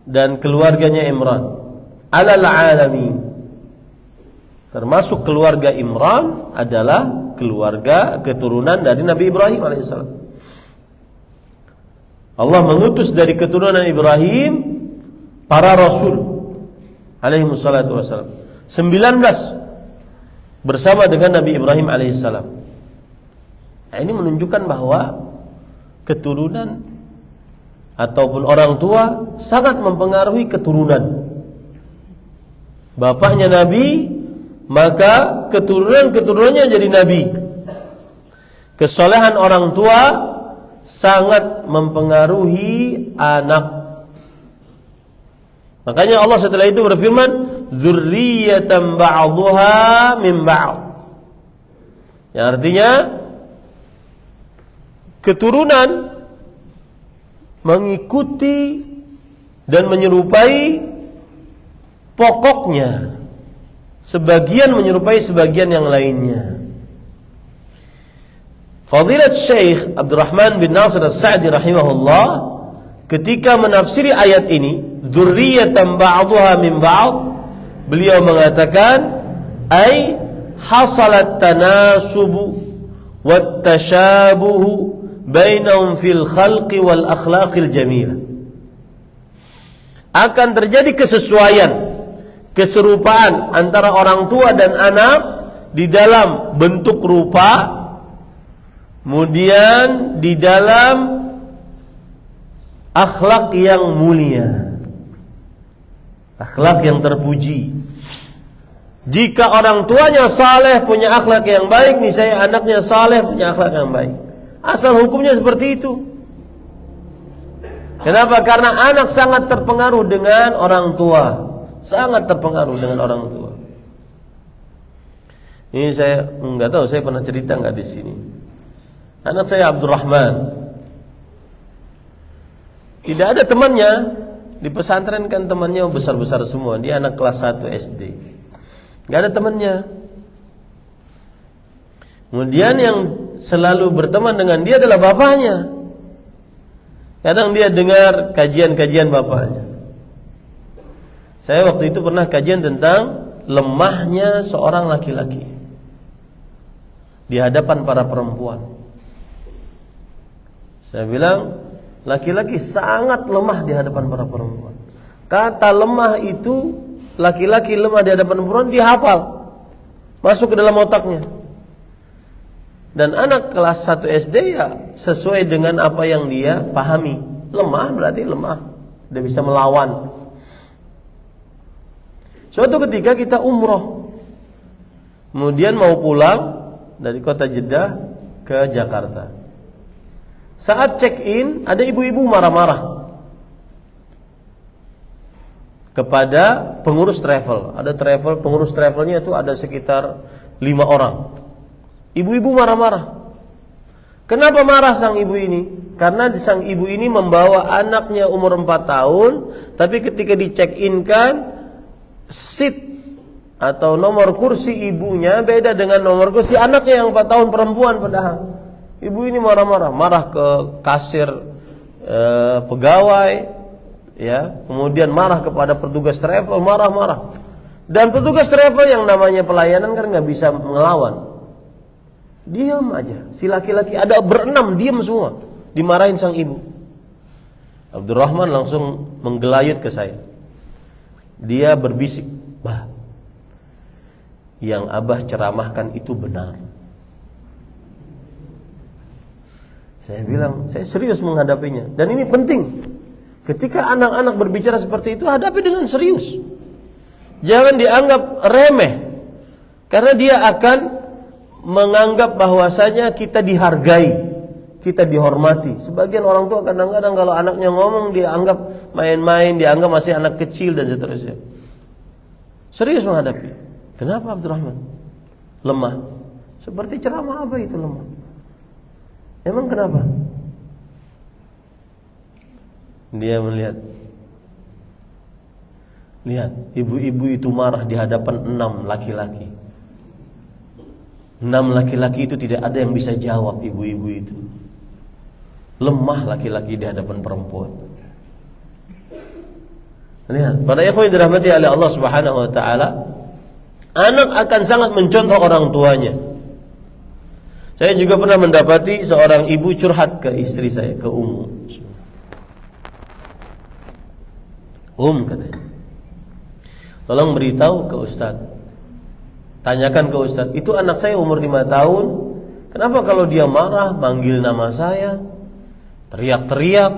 dan keluarganya Imran, alal alamin, termasuk keluarga Imran adalah keluarga keturunan dari Nabi Ibrahim alaihissalam. Allah mengutus dari keturunan Ibrahim para rasul alaihi wassalatu wassalam, 19 bersama dengan Nabi Ibrahim alaihissalam. Nah, ini menunjukkan bahwa keturunan ataupun orang tua sangat mempengaruhi keturunan. Bapaknya Nabi, maka keturunan-keturunannya jadi Nabi. Kesolehan orang tua sangat mempengaruhi anak. Makanya Allah setelah itu berfirman, dzurriyyatan ba'dhuha min ba'd. Yang artinya keturunan mengikuti dan menyerupai pokoknya. Sebagian menyerupai sebagian yang lainnya. Fadilat Syekh Abdurrahman bin Nasir As-Sa'di rahimahullah ketika menafsiri ayat ini, dzurriyyatan ba'dhuha min ba'd, beliau mengatakan ay hasalat tanasubu wat tashabuhu bainahum fil khalqi wal akhlaqil jamilah. Akan terjadi kesesuaian, keserupaan antara orang tua dan anak di dalam bentuk rupa, kemudian di dalam akhlak yang mulia, akhlak yang terpuji. Jika orang tuanya saleh, punya akhlak yang baik, niscaya anaknya saleh, punya akhlak yang baik. Asal hukumnya seperti itu. Kenapa? Karena anak sangat terpengaruh dengan orang tua, sangat terpengaruh dengan orang tua. Ini saya nggak tahu, saya pernah cerita nggak di sini. Anak saya Abdurrahman, tidak ada temannya di pesantren, kan temannya besar-besar semua. Dia anak kelas 1 SD, nggak ada temannya. Kemudian yang selalu berteman dengan dia adalah bapaknya. Kadang dia dengar kajian-kajian bapaknya. Saya waktu itu pernah kajian tentang lemahnya seorang laki-laki di hadapan para perempuan. Saya bilang, laki-laki sangat lemah di hadapan para perempuan. Kata lemah itu laki-laki lemah di hadapan perempuan, dia hafal, masuk ke dalam otaknya. Dan anak kelas 1 SD ya sesuai dengan apa yang dia pahami. Lemah berarti lemah, dia bisa melawan. Suatu ketika kita umroh, kemudian mau pulang dari kota Jeddah ke Jakarta. Saat check-in, ada ibu-ibu marah-marah kepada pengurus travel. Ada pengurus travelnya itu ada sekitar 5 orang. Ibu-ibu marah-marah. Kenapa marah sang ibu ini? Karena sang ibu ini membawa anaknya umur 4 tahun, tapi ketika di check-in-kan, seat atau nomor kursi ibunya beda dengan nomor kursi anaknya yang 4 tahun, perempuan padahal. Ibu ini marah-marah, marah ke kasir pegawai, ya, kemudian marah kepada petugas travel, marah-marah. Dan petugas travel yang namanya pelayanan kan nggak bisa ngelawan. Diam aja. Si laki-laki ada berenam diam semua, dimarahin sang ibu. Abdurrahman langsung menggelayut ke saya. Dia berbisik, "Bah, yang Abah ceramahkan itu benar." Saya bilang, saya serius menghadapinya. Dan ini penting. Ketika anak-anak berbicara seperti itu, hadapi dengan serius. Jangan dianggap remeh. Karena dia akan menganggap bahwasanya kita dihargai, kita dihormati. Sebagian orang tua kadang-kadang kalau anaknya ngomong dia anggap main-main, dia anggap masih anak kecil dan seterusnya. Serius menghadapi. Kenapa Abdurrahman? Lemah. Seperti ceramah apa itu lemah? Emang kenapa? Dia melihat. Lihat, ibu-ibu itu marah di hadapan 6 laki-laki. 6 laki-laki itu tidak ada yang bisa jawab ibu-ibu itu. Lemah laki-laki di hadapan perempuan. Lihat, para ikhwan yang dirahmati oleh Allah Subhanahu wa taala, anak akan sangat mencontoh orang tuanya. Saya juga pernah mendapati seorang ibu curhat ke istri saya, ke Ummu. Katanya, tolong beritahu ke Ustaz, tanyakan ke Ustaz, itu anak saya umur 5 tahun, kenapa kalau dia marah manggil nama saya, teriak-teriak,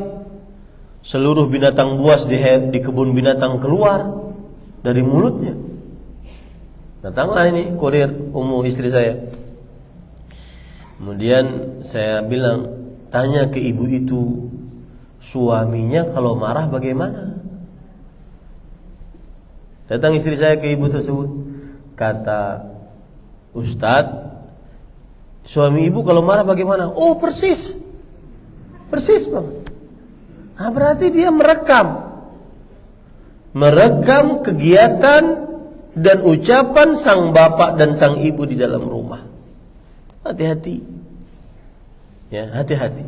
seluruh binatang buas di kebun binatang keluar dari mulutnya. Datanglah ini kurir Ummu, istri saya. Kemudian saya bilang, tanya ke ibu itu, suaminya kalau marah bagaimana? Datang istri saya ke ibu tersebut, kata Ustadz, suami ibu kalau marah bagaimana? Oh persis Bang. Nah, berarti dia merekam kegiatan dan ucapan sang bapak dan sang ibu di dalam rumah. Hati-hati. Ya, hati-hati.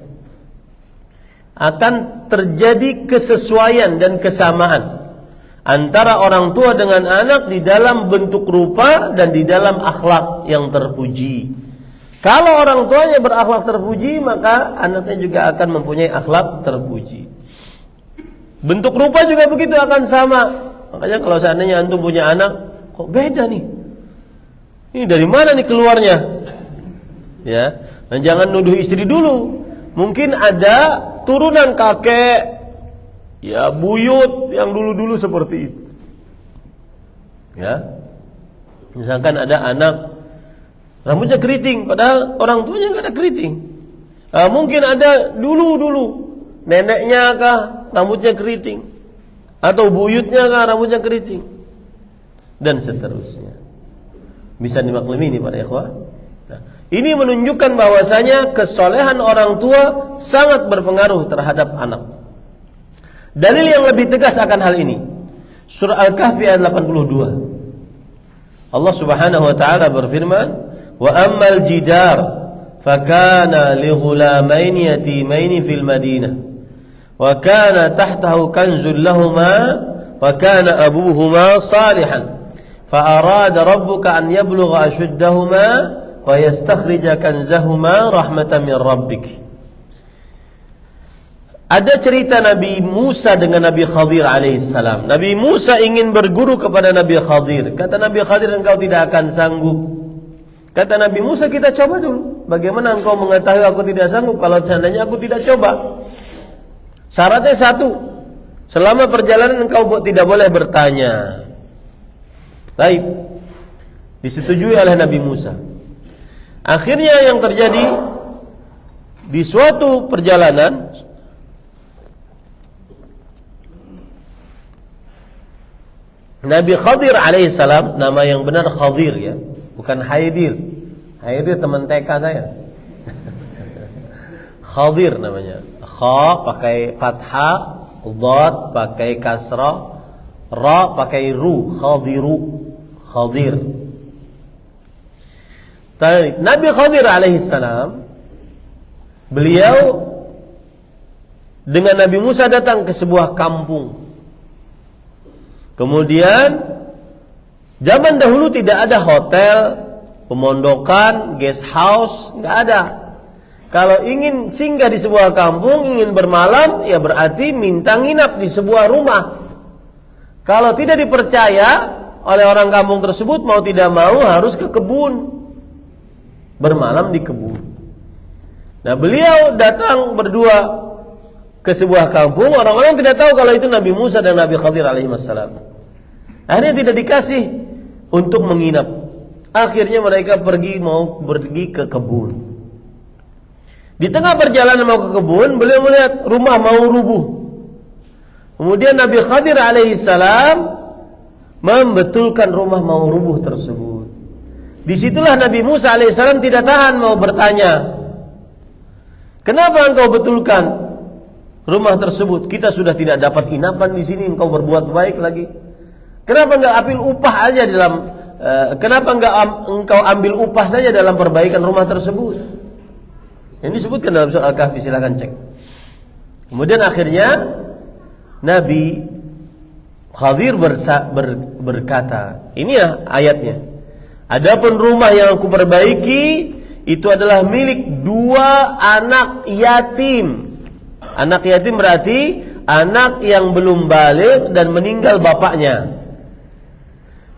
Akan terjadi kesesuaian dan kesamaan antara orang tua dengan anak di dalam bentuk rupa dan di dalam akhlak yang terpuji. Kalau orang tuanya berakhlak terpuji, maka anaknya juga akan mempunyai akhlak terpuji. Bentuk rupa juga begitu, akan sama. Makanya kalau seandainya antum punya anak, kok beda nih? Ini dari mana nih keluarnya? Ya, dan jangan nuduh istri dulu. Mungkin ada turunan kakek, ya buyut yang dulu-dulu seperti itu. Ya, misalkan ada anak rambutnya keriting, padahal orang tuanya nggak ada keriting. Mungkin ada dulu neneknya kah rambutnya keriting, atau buyutnya kah rambutnya keriting, dan seterusnya. Bisa dimaklumi ini para ikhwah. Ini menunjukkan bahwasanya kesolehan orang tua sangat berpengaruh terhadap anak. Dalil yang lebih tegas akan hal ini, surah Al-Kahfi ayat 82. Allah Subhanahu wa taala berfirman, "Wa ammal jidar fakana li ghulamaini yatimaini fil Madinah wa kana tahtahu kanzun lahumā wa kana abūhumā ṣāliḥan fa arāda rabbuka an yablugha ashuddahumā wa yastakhrija kanzahuma rahmatan min rabbik." Ada cerita Nabi Musa dengan Nabi Khadir alaihissalam. Nabi Musa ingin berguru kepada Nabi Khadir. Kata Nabi Khadir, engkau tidak akan sanggup. Kata Nabi Musa, kita coba dulu. Bagaimana engkau mengetahui aku tidak sanggup kalau seandainya aku tidak coba? Syaratnya satu, selama perjalanan engkau tidak boleh bertanya. Baik, disetujui oleh Nabi Musa. Akhirnya yang terjadi di suatu perjalanan, Nabi Khadir alaihissalam, nama yang benar Khadir ya, bukan Haidir. Haidir teman TK saya. Khadir namanya. Kha pakai fathah, dhad pakai kasrah, ra pakai ru, Khadiru, Khadir. Nabi Khadir alaihissalam, beliau dengan Nabi Musa datang ke sebuah kampung. Kemudian zaman dahulu tidak ada hotel, pemondokan, guest house, nggak ada. Kalau ingin singgah di sebuah kampung, ingin bermalam, ya berarti minta nginap di sebuah rumah. Kalau tidak dipercaya oleh orang kampung tersebut, mau tidak mau harus ke kebun, bermalam di kebun. Nah, beliau datang berdua ke sebuah kampung, orang-orang tidak tahu kalau itu Nabi Musa dan Nabi Khadir alaihissalam. Akhirnya tidak dikasih untuk menginap. Akhirnya mereka mau pergi ke kebun. Di tengah perjalanan mau ke kebun, beliau melihat rumah mau rubuh. Kemudian Nabi Khadir alaihissalam membetulkan rumah mau rubuh tersebut. Disitulah Nabi Musa alaihissalam tidak tahan, mau bertanya, kenapa engkau betulkan rumah tersebut? Kita sudah tidak dapat inapan di sini, engkau berbuat baik lagi. Kenapa enggak ambil upah aja kenapa enggak engkau ambil upah saja dalam perbaikan rumah tersebut? Ini disebutkan dalam surah Al-Kahfi, silakan cek. Kemudian akhirnya Nabi Khadir berkata, ini ya ayatnya. Adapun rumah yang aku perbaiki itu adalah milik 2 anak yatim. Anak yatim berarti anak yang belum baligh dan meninggal bapaknya.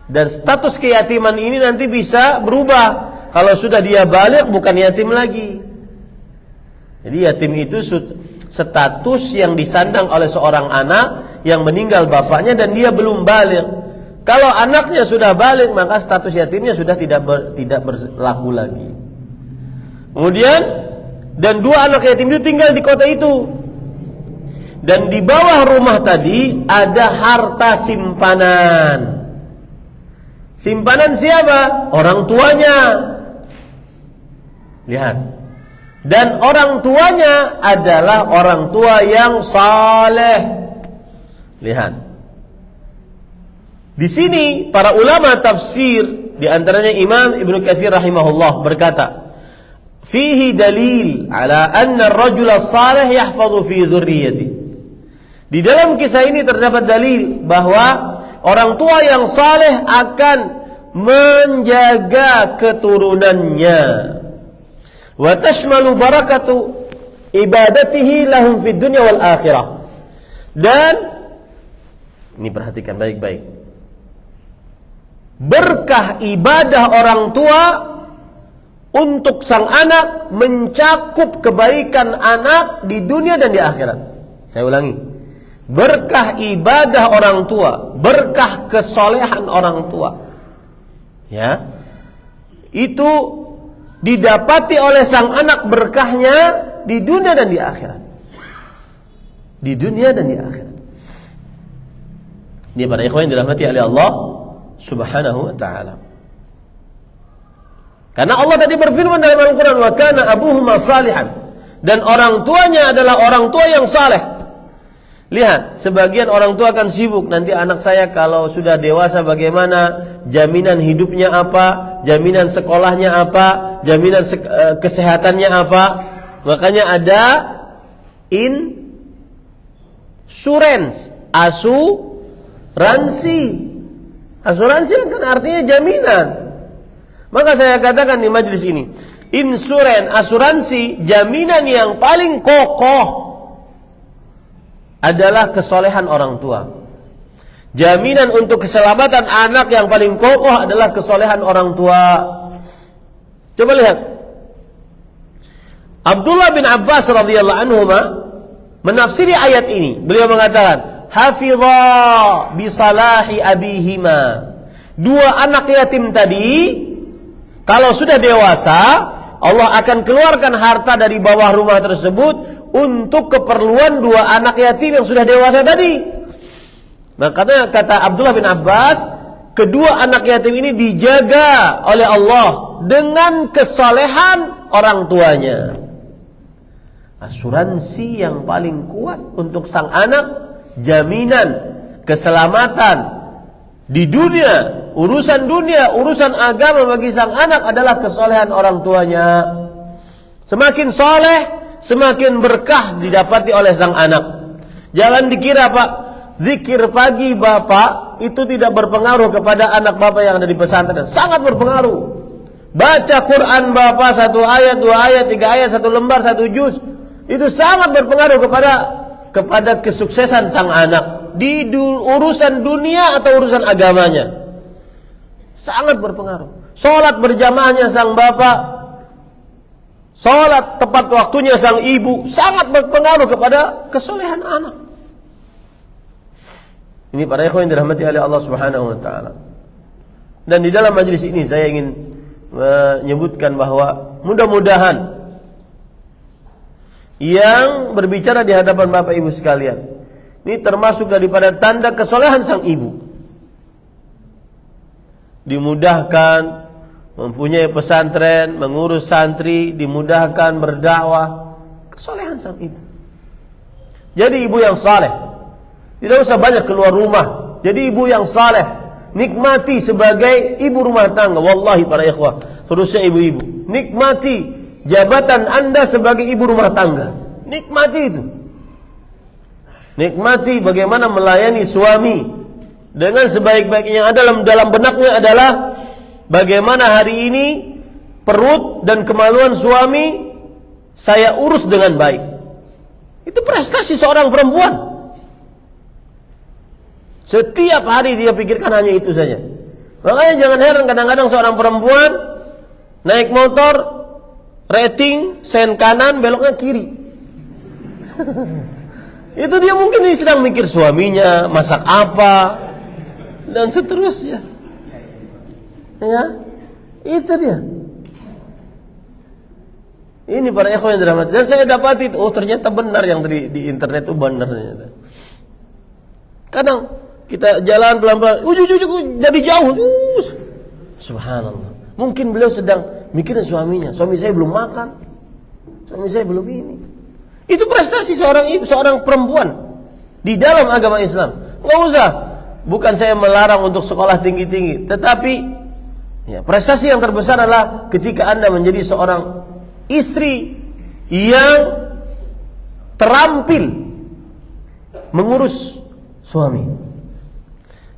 Dan status keyatiman ini nanti bisa berubah. Kalau sudah dia baligh bukan yatim lagi. Jadi yatim itu status yang disandang oleh seorang anak yang meninggal bapaknya dan dia belum baligh. Kalau anaknya sudah baligh, maka status yatimnya sudah tidak berlaku lagi. Kemudian, dan 2 anak yatim itu tinggal di kota itu. Dan di bawah rumah tadi ada harta simpanan. Simpanan siapa? Orang tuanya. Lihat. Dan orang tuanya adalah orang tua yang saleh. Lihat. Di sini para ulama tafsir, di antaranya Imam Ibnu Katsir rahimahullah berkata, "Fihi dalil ala anna ar-rajula salih yahfazu fi dzurriyyatihi." Di dalam kisah ini terdapat dalil bahwa orang tua yang saleh akan menjaga keturunannya. Wa tashmalu barakatu ibadatihi lahum fid dunya wal akhirah. Dan ini perhatikan baik-baik. Berkah ibadah orang tua untuk sang anak mencakup kebaikan anak di dunia dan di akhirat. Saya ulangi. Berkah ibadah orang tua, berkah kesolehan orang tua, ya, itu didapati oleh sang anak berkahnya di dunia dan di akhirat. Di dunia dan di akhirat. Ini para ikhwan yang dirahmati oleh Allah Subhanahu wa ta'ala. Karena Allah tadi berfirman dalam Al-Quran, wa kana abuhuma salihan, dan orang tuanya adalah orang tua yang saleh. Lihat, sebagian orang tua akan sibuk, nanti anak saya kalau sudah dewasa bagaimana, jaminan hidupnya apa, jaminan sekolahnya apa, jaminan kesehatannya apa. Makanya ada insurance, asuransi. Asuransi kan artinya jaminan. Maka saya katakan di majelis ini, insurance, asuransi, jaminan yang paling kokoh adalah kesolehan orang tua. Jaminan untuk keselamatan anak yang paling kokoh adalah kesolehan orang tua. Coba lihat. Abdullah bin Abbas radhiyallahu anhu menafsiri ayat ini. Beliau mengatakan, "Hafidha bi salahi abihima." Dua anak yatim tadi kalau sudah dewasa, Allah akan keluarkan harta dari bawah rumah tersebut untuk keperluan dua anak yatim yang sudah dewasa tadi. Makanya kata Abdullah bin Abbas, kedua anak yatim ini dijaga oleh Allah dengan kesolehan orang tuanya. Asuransi yang paling kuat untuk sang anak, jaminan keselamatan di dunia, urusan agama bagi sang anak adalah kesolehan orang tuanya. Semakin soleh, semakin berkah didapati oleh sang anak. Jangan dikira Pak, zikir pagi Bapak itu tidak berpengaruh kepada anak Bapak yang ada di pesantren. Sangat berpengaruh. Baca Quran Bapak 1 ayat, 2 ayat, 3 ayat, 1 lembar, 1 juz, itu sangat berpengaruh kepada kesuksesan sang anak di urusan dunia atau urusan agamanya. Sangat berpengaruh. Salat berjamaahnya sang bapak, salat tepat waktunya sang ibu, sangat berpengaruh kepada kesolehan anak. Ini para ikhwan yang dirahmati oleh Allah Subhanahu wa taala. Dan di dalam majlis ini saya ingin menyebutkan bahwa mudah-mudahan yang berbicara di hadapan Bapak Ibu sekalian, ini termasuk daripada tanda kesolehan sang ibu. Dimudahkan mempunyai pesantren, mengurus santri, dimudahkan berdakwah, kesolehan sang ibu. Jadi ibu yang saleh, tidak usah banyak keluar rumah. Jadi ibu yang saleh, nikmati sebagai ibu rumah tangga. Wallahi para ikhwah, terusnya ibu-ibu, nikmati jabatan Anda sebagai ibu rumah tangga. Nikmati itu. Nikmati bagaimana melayani suami dengan sebaik-baiknya. Yang dalam benaknya adalah bagaimana hari ini perut dan kemaluan suami saya urus dengan baik. Itu prestasi seorang perempuan. Setiap hari dia pikirkan hanya itu saja. Makanya jangan heran kadang-kadang seorang perempuan naik motor, rating, sen kanan, beloknya kiri. Itu dia mungkin sedang mikir suaminya, masak apa, dan seterusnya. Ya, itu dia. Ini para ikhwan yang dirahmati. Dan saya dapati, oh ternyata benar yang di internet itu benar ternyata. Kadang kita jalan pelan-pelan, jadi jauh. Subhanallah. Mungkin beliau sedang mikirin suaminya. Suami saya belum makan, suami saya belum ini. Itu prestasi seorang perempuan di dalam agama Islam. Nggak usah. Bukan saya melarang untuk sekolah tinggi-tinggi, tetapi ya, prestasi yang terbesar adalah ketika Anda menjadi seorang istri yang terampil mengurus suami,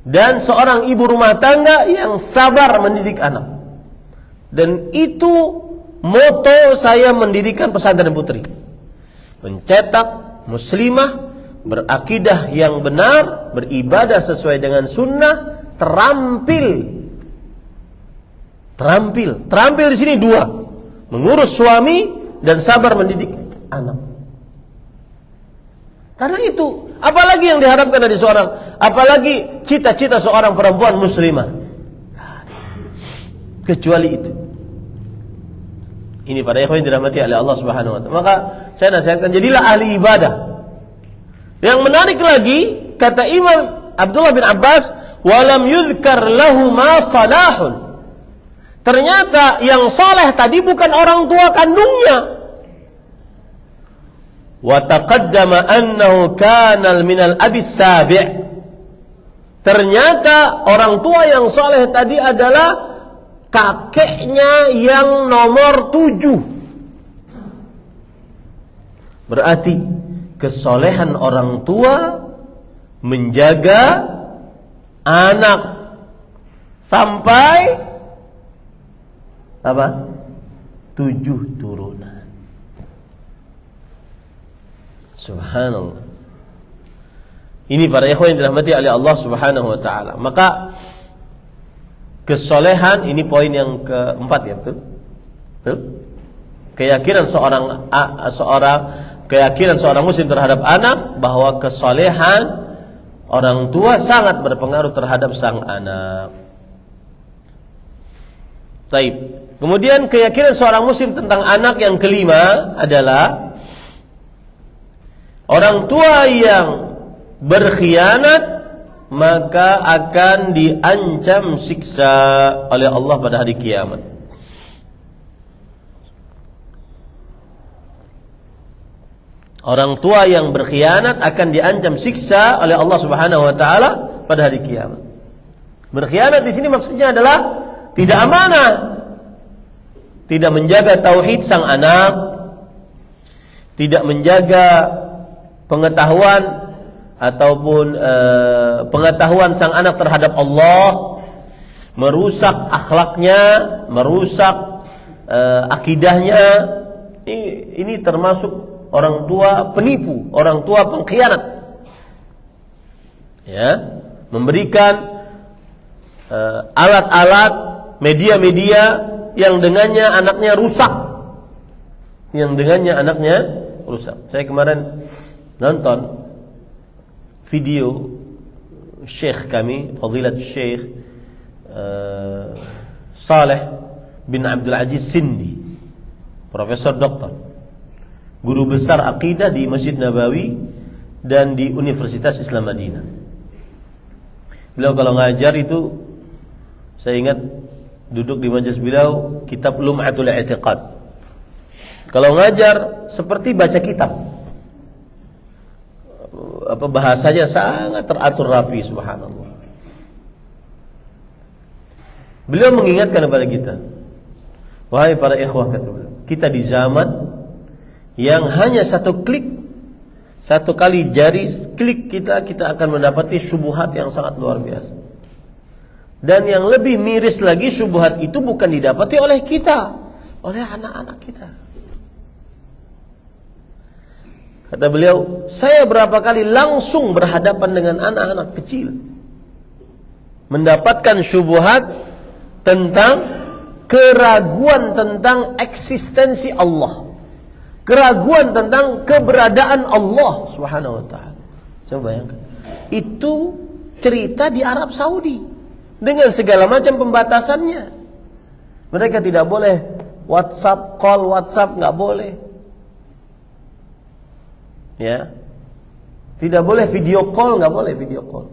dan seorang ibu rumah tangga yang sabar mendidik anak. Dan itu moto saya mendirikan pesantren putri. Mencetak muslimah berakidah yang benar, beribadah sesuai dengan sunnah, terampil di sini dua, mengurus suami dan sabar mendidik anak. Karena itu, apalagi yang diharapkan dari apalagi cita-cita seorang perempuan muslimah, kecuali itu. Ini para ikhwan yang dirahmati oleh Allah Subhanahu wa taala. Maka saya nasihatkan, jadilah ahli ibadah. Yang menarik lagi, kata Imam Abdullah bin Abbas, walam yuzkar lahu ma salahun. Ternyata yang saleh tadi bukan orang tua kandungnya. Wa taqaddama annahu kana minal abis sabi'. Ternyata orang tua yang saleh tadi adalah kakeknya yang nomor 7. Berarti kesolehan orang tua menjaga anak sampai 7 turunan. Subhanallah. Ini para ikhwan yang dirahmati oleh Allah Subhanahu wa taala. Maka kesolehan ini poin yang keempat ya, betul? Betul? Keyakinan seorang muslim terhadap anak, bahwa kesolehan orang tua sangat berpengaruh terhadap sang anak. Baik. Kemudian keyakinan seorang muslim tentang anak yang kelima adalah orang tua yang berkhianat maka akan diancam siksa oleh Allah pada hari kiamat. Orang tua yang berkhianat akan diancam siksa oleh Allah Subhanahu wa taala pada hari kiamat. Berkhianat di sini maksudnya adalah tidak amanah, tidak menjaga tauhid sang anak, tidak menjaga pengetahuan ataupun pengetahuan sang anak terhadap Allah, merusak akhlaknya, merusak akidahnya. Ini termasuk orang tua penipu, orang tua pengkhianat. Ya, memberikan alat-alat, media-media yang dengannya anaknya rusak. Saya kemarin nonton video Syekh kami, Fadilat Syekh Saleh bin Abdul Aziz Sindi, Profesor Doktor, guru besar akidah di Masjid Nabawi dan di Universitas Islam Madinah. Beliau kalau ngajar itu, saya ingat duduk di majelis beliau, kitab Lum'atul I'tiqad. Kalau ngajar seperti baca kitab. Bahasanya sangat teratur rapi, subhanallah. Beliau mengingatkan kepada kita, wahai para ikhwah, kata beliau, kita di zaman yang hanya satu klik, satu kali jari klik kita akan mendapati syubhat yang sangat luar biasa. Dan yang lebih miris lagi, syubhat itu bukan didapati oleh kita, oleh anak-anak kita. Kata beliau, saya berapa kali langsung berhadapan dengan anak-anak kecil, mendapatkan syubhat tentang keraguan tentang eksistensi Allah, keraguan tentang keberadaan Allah Subhanahu wa ta'ala. Coba bayangkan, itu cerita di Arab Saudi dengan segala macam pembatasannya. Mereka tidak boleh WhatsApp, call WhatsApp, nggak boleh. Ya, tidak boleh video call, nggak boleh video call.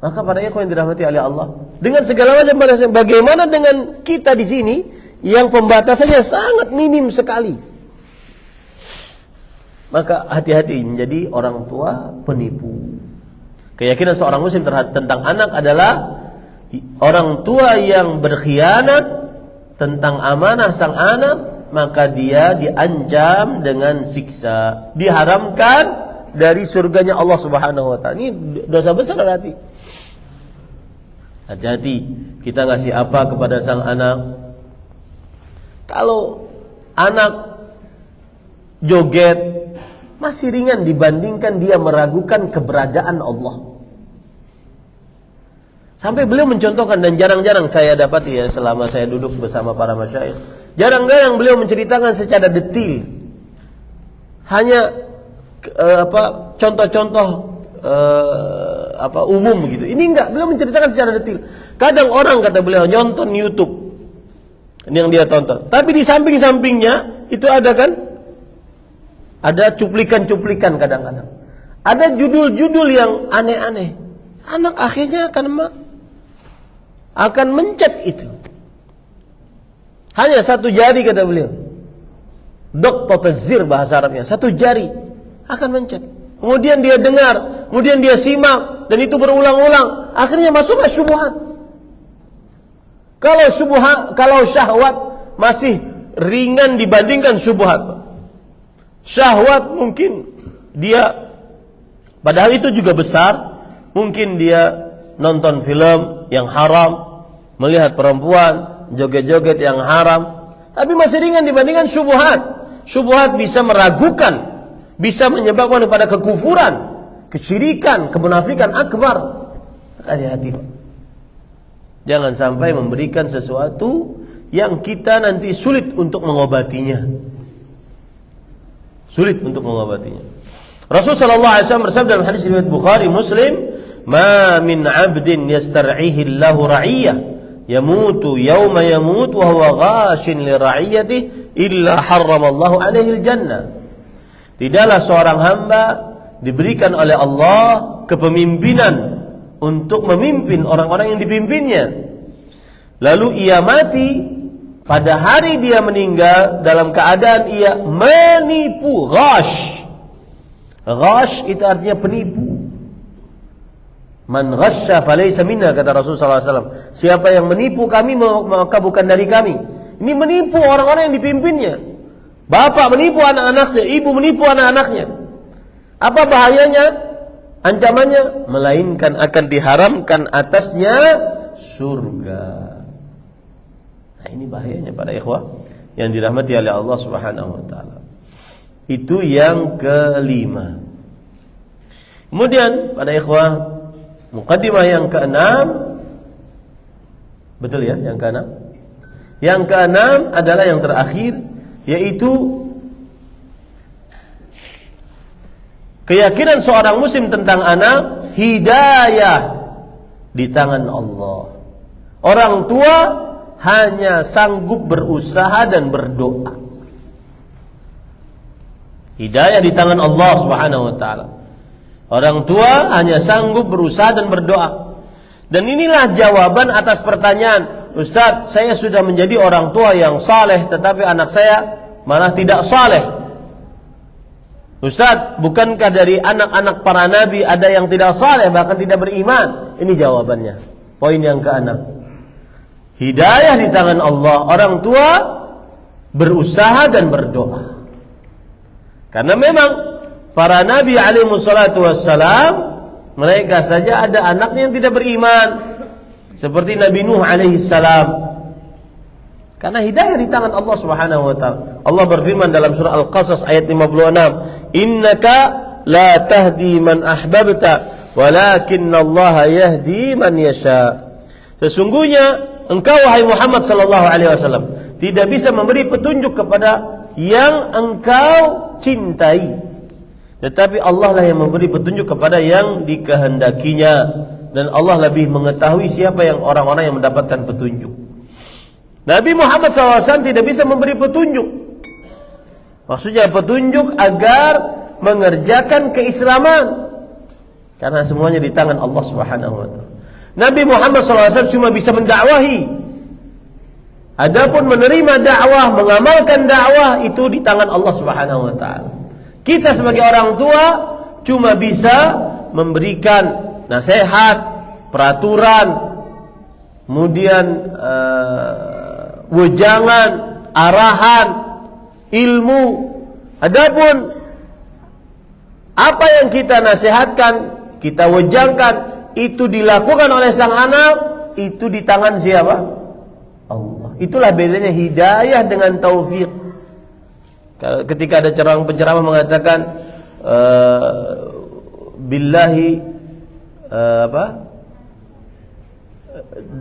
Maka para ikhwan yang dirahmati oleh Allah, dengan segala macam pembatasan, bagaimana dengan kita di sini yang pembatasannya sangat minim sekali? Maka hati-hati menjadi orang tua penipu. Keyakinan seorang muslim tentang anak adalah orang tua yang berkhianat tentang amanah sang anak, maka dia diancam dengan siksa, diharamkan dari surganya Allah Subhanahu wa ta'ala. Ini dosa besar berarti. Hati-hati kita ngasih apa kepada sang anak. Kalau anak joget masih ringan dibandingkan dia meragukan keberadaan Allah. Sampai beliau mencontohkan, dan jarang-jarang saya dapati ya selama saya duduk bersama para masyayikh, jarang-jarang beliau menceritakan secara detil. Hanya contoh-contoh umum begitu. Ini enggak, beliau menceritakan secara detil. Kadang orang, kata beliau, nonton YouTube ini yang dia tonton, tapi di samping-sampingnya itu ada kan, ada cuplikan-cuplikan, kadang-kadang ada judul-judul yang aneh-aneh. Anak akhirnya akan mencet itu. Hanya satu jari, kata beliau, Dr. Tazir bahasa Arabnya, satu jari akan mencet. Kemudian dia dengar, kemudian dia simak, dan itu berulang-ulang. Akhirnya masuklah syubhat. Kalau syahwat masih ringan dibandingkan syubhat. Syahwat mungkin dia, padahal itu juga besar, mungkin dia nonton film yang haram, melihat perempuan joget-joget yang haram, tapi masih ringan dibandingkan syubhat. Syubhat bisa meragukan bisa menyebabkan kepada kekufuran, kesyirikan, kemunafikan akbar. Hati-hati, Pak. Jangan sampai memberikan sesuatu yang kita nanti sulit untuk mengobatinya. Sulit untuk mengobatinya. Rasulullah sallallahu alaihi wasallam bersabda dalam hadis riwayat Bukhari Muslim, "Ma min 'abdin yastar'ihi Allahu ra'iyyah, yamutu yawma yamut wa huwa ghashin li ra'iyatihi illa harramallahu alaihi al-jannah." Tidaklah seorang hamba diberikan oleh Allah kepemimpinan untuk memimpin orang-orang yang dipimpinnya. Lalu ia mati, pada hari dia meninggal dalam keadaan ia menipu. Ghash. Ghash itu artinya penipu. Man ghasya falaysa minna, kata Rasulullah SAW. Siapa yang menipu kami maka bukan dari kami. Ini menipu orang-orang yang dipimpinnya. Bapak menipu anak-anaknya, ibu menipu anak-anaknya. Apa bahayanya? Ancamannya, melainkan akan diharamkan atasnya surga. Nah, ini bahayanya pada ikhwah yang dirahmati oleh Allah Subhanahu wa taala. Itu yang kelima. Kemudian pada ikhwah, muqaddimah yang keenam. Betul ya, yang keenam. Yang keenam adalah yang terakhir, yaitu keyakinan seorang muslim tentang anak, hidayah di tangan Allah. Orang tua hanya sanggup berusaha dan berdoa. Hidayah di tangan Allah Subhanahu wa taala. Orang tua hanya sanggup berusaha dan berdoa. Dan inilah jawaban atas pertanyaan, "Ustaz, saya sudah menjadi orang tua yang saleh, tetapi anak saya malah tidak saleh." Ustaz, bukankah dari anak-anak para nabi ada yang tidak saleh, bahkan tidak beriman? Ini jawabannya. Poin yang keenam. Hidayah di tangan Allah. Orang tua berusaha dan berdoa. Karena memang para nabi alaihi wassalatu wassalam, mereka saja ada anaknya yang tidak beriman. Seperti Nabi Nuh alaihi salam. Karena hidayah di tangan Allah Subhanahu wa taala. Allah berfirman dalam surah Al-Qasas ayat 56, "Innaka la tahdi man ahbabta, walakinallaha yahdi man yasha." Sesungguhnya engkau wahai Muhammad sallallahu alaihi wasallam tidak bisa memberi petunjuk kepada yang engkau cintai. Tetapi Allah lah yang memberi petunjuk kepada yang dikehendakinya, dan Allah lebih mengetahui siapa yang orang-orang yang mendapatkan petunjuk. Nabi Muhammad SAW tidak bisa memberi petunjuk. Maksudnya petunjuk agar mengerjakan keislaman, karena semuanya di tangan Allah Subhanahu wa taala. Nabi Muhammad SAW cuma bisa mendakwahi. Adapun menerima dakwah, mengamalkan dakwah, itu di tangan Allah Subhanahu wa taala. Kita sebagai orang tua cuma bisa memberikan nasihat, peraturan, kemudian wejangan, arahan, ilmu. Adapun apa yang kita nasihatkan, kita wejangkan, itu dilakukan oleh sang anak, itu di tangan siapa? Allah. Itulah bedanya hidayah dengan taufik. Ketika ada penceramah mengatakan billahi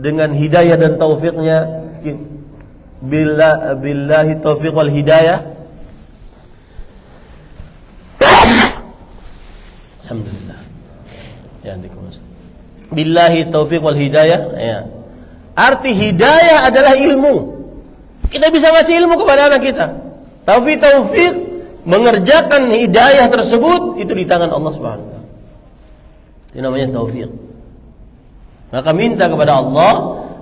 dengan hidayah dan taufiknya, billahi taufiq wal hidayah. Alhamdulillah. Ya, billahi taufiq wal hidayah. Ya. Arti hidayah adalah ilmu. Kita bisa ngasih ilmu kepada anak kita. Tapi taufik mengerjakan hidayah tersebut itu di tangan Allah Subhanahu wa taala. Itu namanya taufik. Maka minta kepada Allah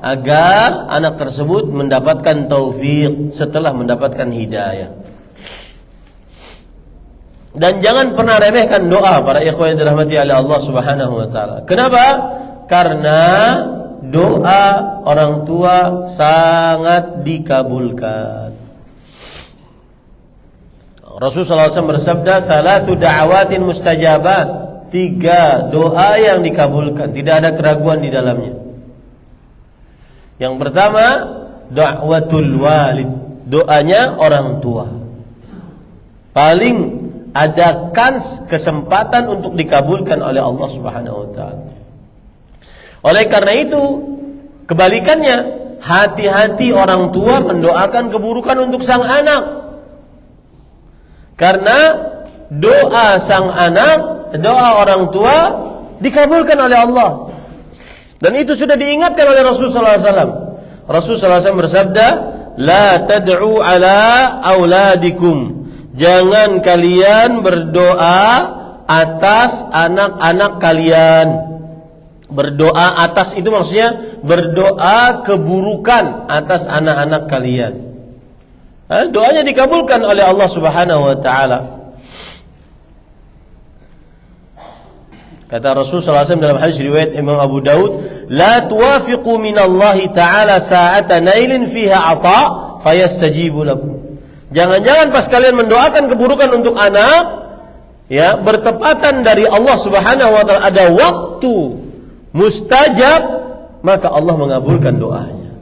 agar anak tersebut mendapatkan taufik setelah mendapatkan hidayah. Dan jangan pernah remehkan doa para ikhwan yang dirahmati oleh Allah Subhanahu wa taala. Kenapa? Karena doa orang tua sangat dikabulkan. Rasulullah SAW bersabda, "Thalathu da'awatin mustajabat." 3 doa yang dikabulkan, tidak ada keraguan di dalamnya. Yang pertama, da'watul walid, doanya orang tua. Paling ada kans kesempatan untuk dikabulkan oleh Allah Subhanahu wa taala. Oleh karena itu, kebalikannya, hati-hati orang tua mendoakan keburukan untuk sang anak. Karena doa sang anak, doa orang tua dikabulkan oleh Allah. Dan itu sudah diingatkan oleh Rasulullah SAW. Rasulullah SAW bersabda, "La tad'u ala auladikum." Jangan kalian berdoa atas anak-anak kalian. Berdoa atas itu maksudnya berdoa keburukan atas anak-anak kalian. Doanya dikabulkan oleh Allah Subhanahu wa taala. Kata Rasulullah SAW dalam hadis riwayat Imam Abu Daud, "La tuwafiqu minallahi ta'ala sa'ata nailin fiha 'ata fayastajibu lakum." Jangan-jangan pas kalian mendoakan keburukan untuk anak, ya, bertepatan dari Allah Subhanahu wa taala ada waktu mustajab, maka Allah mengabulkan doanya.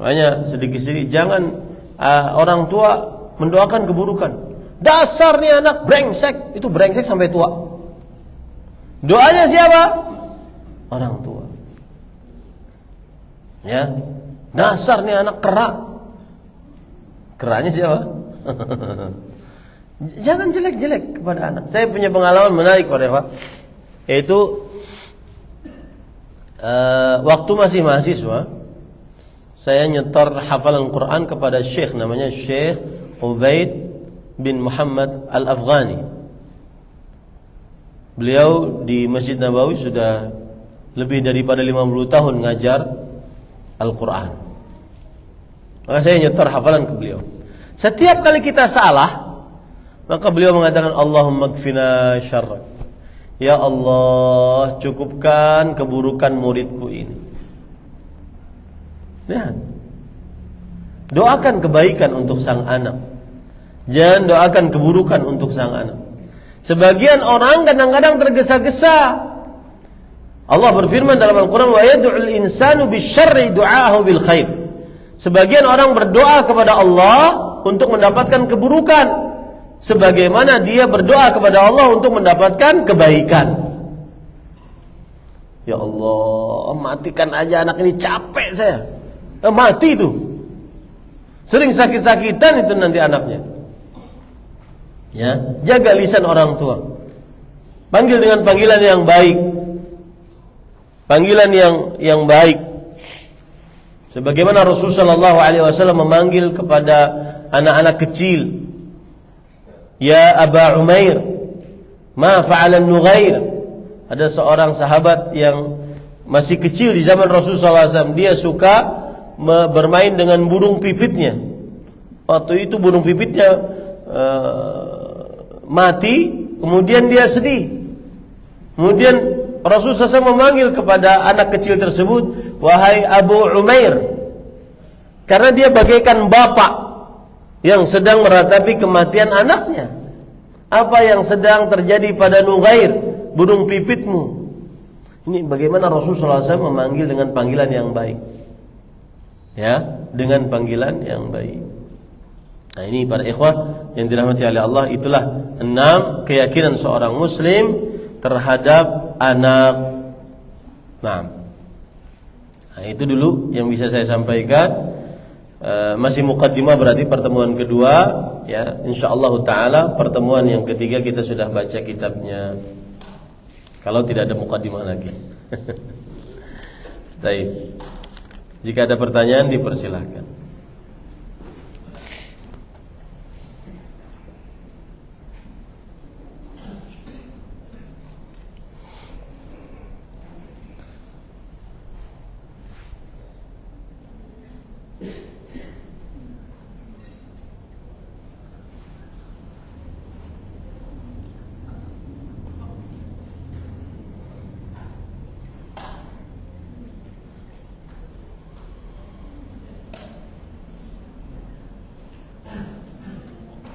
Makanya sedikit-sedikit jangan orang tua mendoakan keburukan. Dasar nih anak brengsek, itu brengsek sampai tua. Doanya siapa? Orang tua. Ya. Dasar nih anak kerak. Keraknya siapa? Jangan jelek-jelek kepada anak. Saya punya pengalaman menarik pada Pak. Yaitu waktu masih mahasiswa, saya nyetor hafalan Quran kepada Syekh, namanya Syekh Ubaid bin Muhammad Al-Afghani. Beliau di Masjid Nabawi sudah lebih daripada 50 tahun ngajar Al-Quran. Maka saya nyetor hafalan ke beliau. Setiap kali kita salah, maka beliau mengatakan, Allahumma kfina syarrak. Ya Allah, cukupkan keburukan muridku ini. Lihat. Doakan kebaikan untuk sang anak. Jangan doakan keburukan untuk sang anak. Sebagian orang kadang-kadang tergesa-gesa. Allah berfirman dalam Al-Quran, wa yad'ul insanu bisyarri du'aahu bil khair. Sebagian orang berdoa kepada Allah untuk mendapatkan keburukan, sebagaimana dia berdoa kepada Allah untuk mendapatkan kebaikan. Ya Allah, matikan aja anak ini, capek saya. Mati itu. Sering sakit-sakitan itu nanti anaknya. Ya, jaga lisan orang tua. Panggil dengan panggilan yang baik. Panggilan yang baik. Sebagaimana Rasulullah SAW memanggil kepada anak-anak kecil, Ya Aba Umair, ma fa'alan Nughair. Ada seorang sahabat yang masih kecil di zaman Rasulullah SAW. Dia suka bermain dengan burung pipitnya. Waktu itu burung pipitnya mati, kemudian dia sedih. Kemudian Rasulullah SAW memanggil kepada anak kecil tersebut, wahai Abu Umair, karena dia bagaikan bapak yang sedang meratapi kematian anaknya. Apa yang sedang terjadi pada Nughair, burung pipitmu? Ini bagaimana Rasulullah SAW memanggil dengan panggilan yang baik. Ya, dengan panggilan yang baik. Nah, ini para ikhwah yang dirahmati oleh Allah, itulah 6 keyakinan seorang muslim terhadap anak. Nah, itu dulu yang bisa saya sampaikan. Masih muqaddimah, berarti pertemuan kedua, ya, insyaallah taala pertemuan yang ketiga kita sudah baca kitabnya. Kalau tidak ada muqaddimah lagi. Baik. Jika ada pertanyaan dipersilahkan.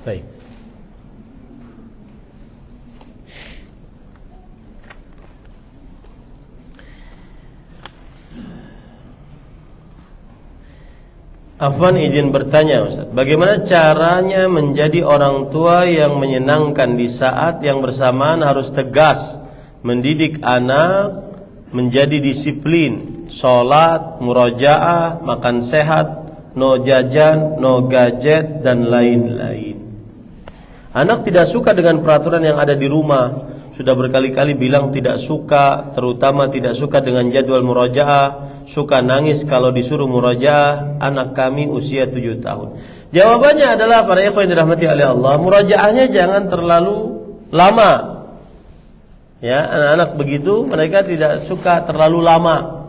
Baik. Afwan, izin bertanya Ustaz, bagaimana caranya menjadi orang tua yang menyenangkan di saat yang bersamaan harus tegas mendidik anak menjadi disiplin, sholat, murojaah, makan sehat, no jajan, no gadget, dan lain-lain. Anak tidak suka dengan peraturan yang ada di rumah. Sudah berkali-kali bilang tidak suka, terutama tidak suka dengan jadwal murojaah. Suka nangis kalau disuruh murojaah. Anak kami usia 7 tahun. Jawabannya adalah, para ikhwan yang dirahmati oleh Allah, murojaahnya jangan terlalu lama. Ya, anak-anak begitu mereka tidak suka terlalu lama.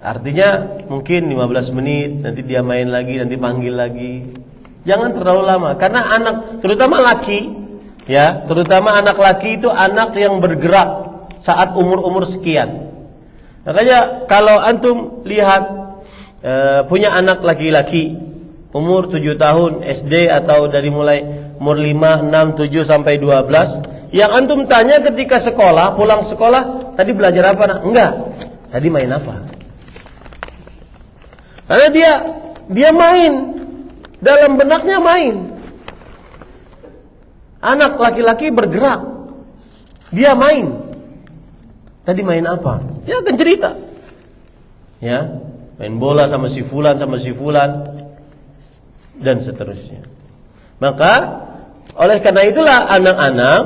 Artinya mungkin 15 menit, nanti dia main lagi, nanti panggil lagi. Jangan terlalu lama, karena anak, terutama laki, ya, terutama anak laki itu anak yang bergerak saat umur-umur sekian. Makanya kalau antum lihat punya anak laki-laki umur 7 tahun SD atau dari mulai umur 5, 6, 7 sampai 12, yang antum tanya ketika sekolah, pulang sekolah, tadi belajar apa nak? Enggak, tadi main apa? Karena dia main, dalam benaknya main. Anak laki-laki bergerak, dia main. Tadi main apa? Dia akan cerita. Ya, main bola sama si fulan dan seterusnya. Maka oleh karena itulah anak-anak,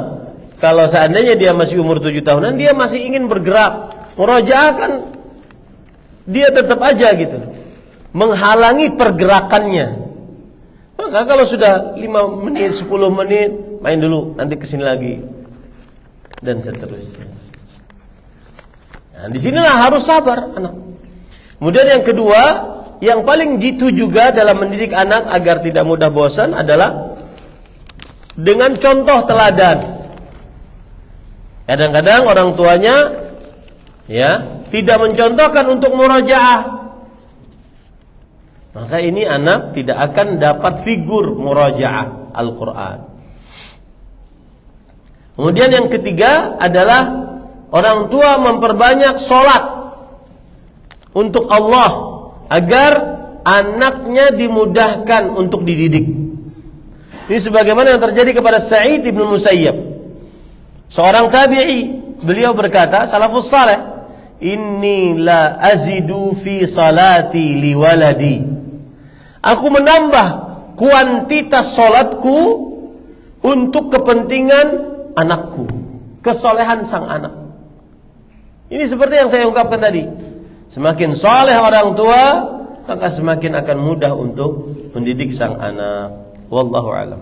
kalau seandainya dia masih umur 7 tahunan, dia masih ingin bergerak, murojaah kan dia tetap aja gitu, menghalangi pergerakannya. Maka kalau sudah 5 menit, 10 menit, main dulu, nanti kesini lagi, dan seterusnya. Nah, disinilah harus sabar anak. Kemudian yang kedua, yang paling jitu juga dalam mendidik anak agar tidak mudah bosan adalah dengan contoh teladan. Kadang-kadang orang tuanya ya tidak mencontohkan untuk murojaah, maka ini anak tidak akan dapat figur murojaah Al-Quran. Kemudian yang ketiga adalah orang tua memperbanyak sholat untuk Allah agar anaknya dimudahkan untuk dididik. Ini sebagaimana yang terjadi kepada Sa'id ibn Musayyab, seorang tabi'i. Beliau berkata, salafus saleh, inni la azidu fi salati liwaladi. Aku menambah kuantitas sholatku untuk kepentingan anakku, kesolehan sang anak. Ini seperti yang saya ungkapkan tadi. Semakin soleh orang tua, maka semakin akan mudah untuk mendidik sang anak. Wallahu a'lam.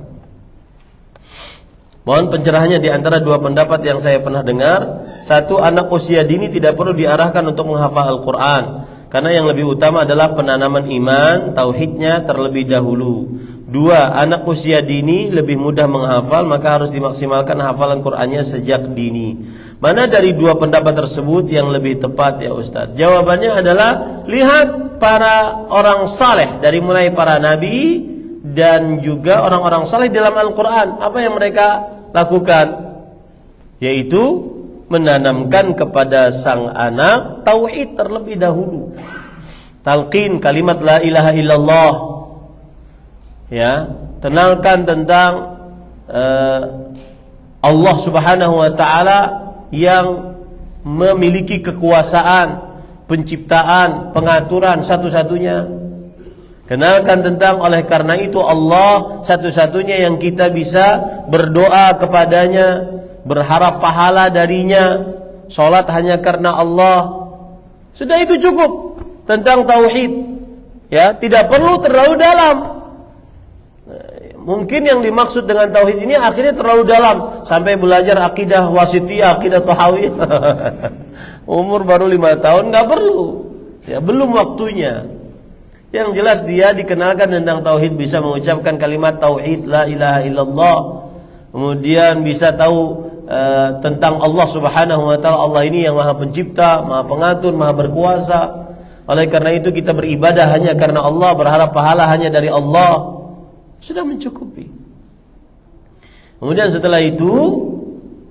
Mohon pencerahannya di antara dua pendapat yang saya pernah dengar. Satu, anak usia dini tidak perlu diarahkan untuk menghafal Al-Quran, karena yang lebih utama adalah penanaman iman, tauhidnya terlebih dahulu. Dua, anak usia dini lebih mudah menghafal, maka harus dimaksimalkan hafalan Qur'annya sejak dini. Mana dari dua pendapat tersebut yang lebih tepat ya Ustaz? Jawabannya adalah, lihat para orang saleh dari mulai para nabi dan juga orang-orang saleh dalam Al-Quran, apa yang mereka lakukan? Yaitu menanamkan kepada sang anak tauhid terlebih dahulu, talqin kalimat la ilaha illallah, ya, kenalkan tentang Allah subhanahu wa ta'ala yang memiliki kekuasaan penciptaan, pengaturan satu-satunya. Kenalkan tentang, oleh karena itu Allah satu-satunya yang kita bisa berdoa kepadanya, berharap pahala darinya. Salat hanya karena Allah. Sudah itu cukup tentang tauhid. Ya, tidak perlu terlalu dalam. Mungkin yang dimaksud dengan tauhid ini akhirnya terlalu dalam, sampai belajar akidah wasitiyah, akidah tahawiyah. Umur baru 5 tahun, nggak perlu. Ya, belum waktunya. Yang jelas dia dikenalkan tentang tauhid, bisa mengucapkan kalimat tauhid la ilaha illallah. Kemudian bisa tahu tentang Allah subhanahu wa ta'ala. Allah ini yang maha pencipta, maha pengatur, maha berkuasa. Oleh karena itu kita beribadah hanya karena Allah, berharap pahala hanya dari Allah. Sudah mencukupi. Kemudian setelah itu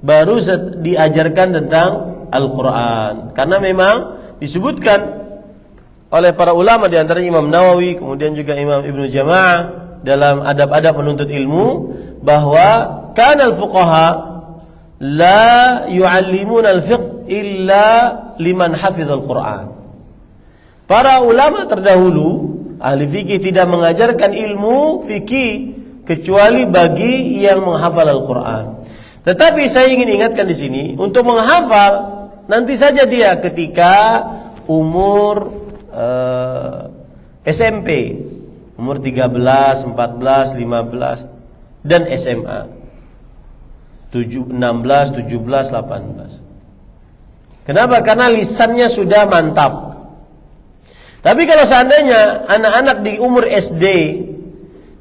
baru diajarkan tentang Al-Quran. Karena memang disebutkan oleh para ulama di antara Imam Nawawi, kemudian juga Imam Ibnu Jama'ah dalam adab-adab menuntut ilmu, bahwa kanal fuqaha la yu'allimuna al-fiqh illa liman hafizal Qur'an. Para ulama terdahulu ahli fikih tidak mengajarkan ilmu fikih kecuali bagi yang menghafal Al-Quran. Tetapi saya ingin ingatkan di sini, untuk menghafal nanti saja dia ketika umur SMP, umur 13, 14, 15, dan SMA 16, 17, 18. Kenapa? Karena lisannya sudah mantap. Tapi kalau seandainya anak-anak di umur SD,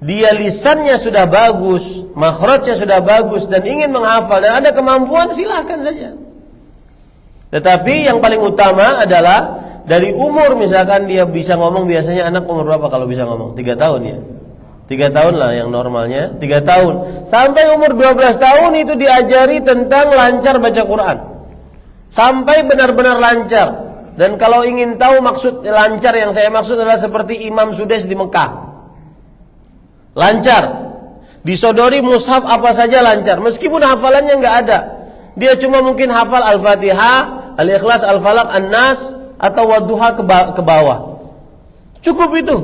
dia lisannya sudah bagus, makhrajnya sudah bagus, dan ingin menghafal dan ada kemampuan, silahkan saja. Tetapi yang paling utama adalah dari umur, misalkan dia bisa ngomong, biasanya anak umur berapa kalau bisa ngomong? 3 tahun ya. 3 tahun lah yang normalnya, 3 tahun. Sampai umur 12 tahun itu diajari tentang lancar baca Quran. Sampai benar-benar lancar. Dan kalau ingin tahu maksud lancar, yang saya maksud adalah seperti Imam Sudais di Mekah. Lancar. Disodori mushaf apa saja lancar. Meskipun hafalannya nggak ada. Dia cuma mungkin hafal Al-Fatihah, Al-Ikhlas, Al-Falaq, An-Nas, atau Wadduha ke bawah. Cukup itu.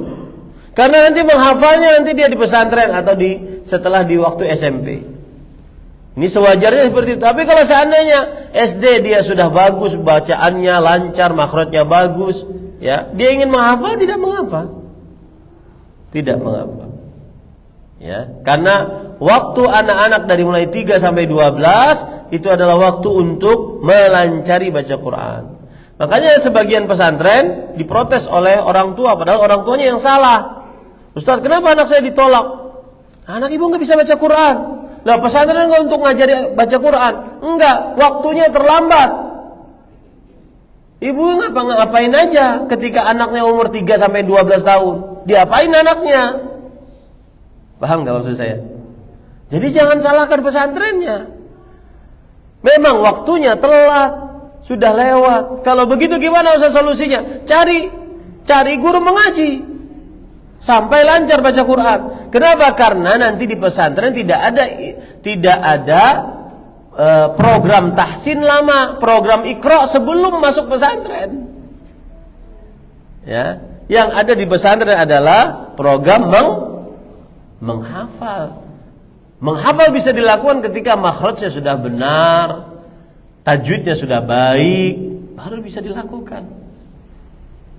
Karena nanti menghafalnya nanti dia di pesantren atau setelah di waktu SMP. Ini sewajarnya seperti itu. Tapi kalau seandainya SD dia sudah bagus bacaannya, lancar, makhrajnya bagus, ya, dia ingin menghafal, tidak mengapa. Tidak mengapa. Ya, karena waktu anak-anak dari mulai 3 sampai 12 itu adalah waktu untuk melancari baca Quran. Makanya sebagian pesantren diprotes oleh orang tua, padahal orang tuanya yang salah. Ustaz, kenapa anak saya ditolak? Anak ibu nggak bisa baca Quran. Lah pesantren enggak untuk ngajari baca Quran? Enggak, waktunya terlambat. Ibu ngapain aja ketika anaknya umur 3 sampai 12 tahun? Diapain anaknya? Paham enggak maksud saya? Jadi jangan salahkan pesantrennya. Memang waktunya telat, sudah lewat. Kalau begitu gimana Ustaz solusinya? Cari guru mengaji sampai lancar baca Quran. Kenapa? Karena nanti di pesantren tidak ada program tahsin lama, program Iqra sebelum masuk pesantren. Ya, yang ada di pesantren adalah program menghafal. Menghafal bisa dilakukan ketika makhrajnya sudah benar, tajwidnya sudah baik, baru bisa dilakukan.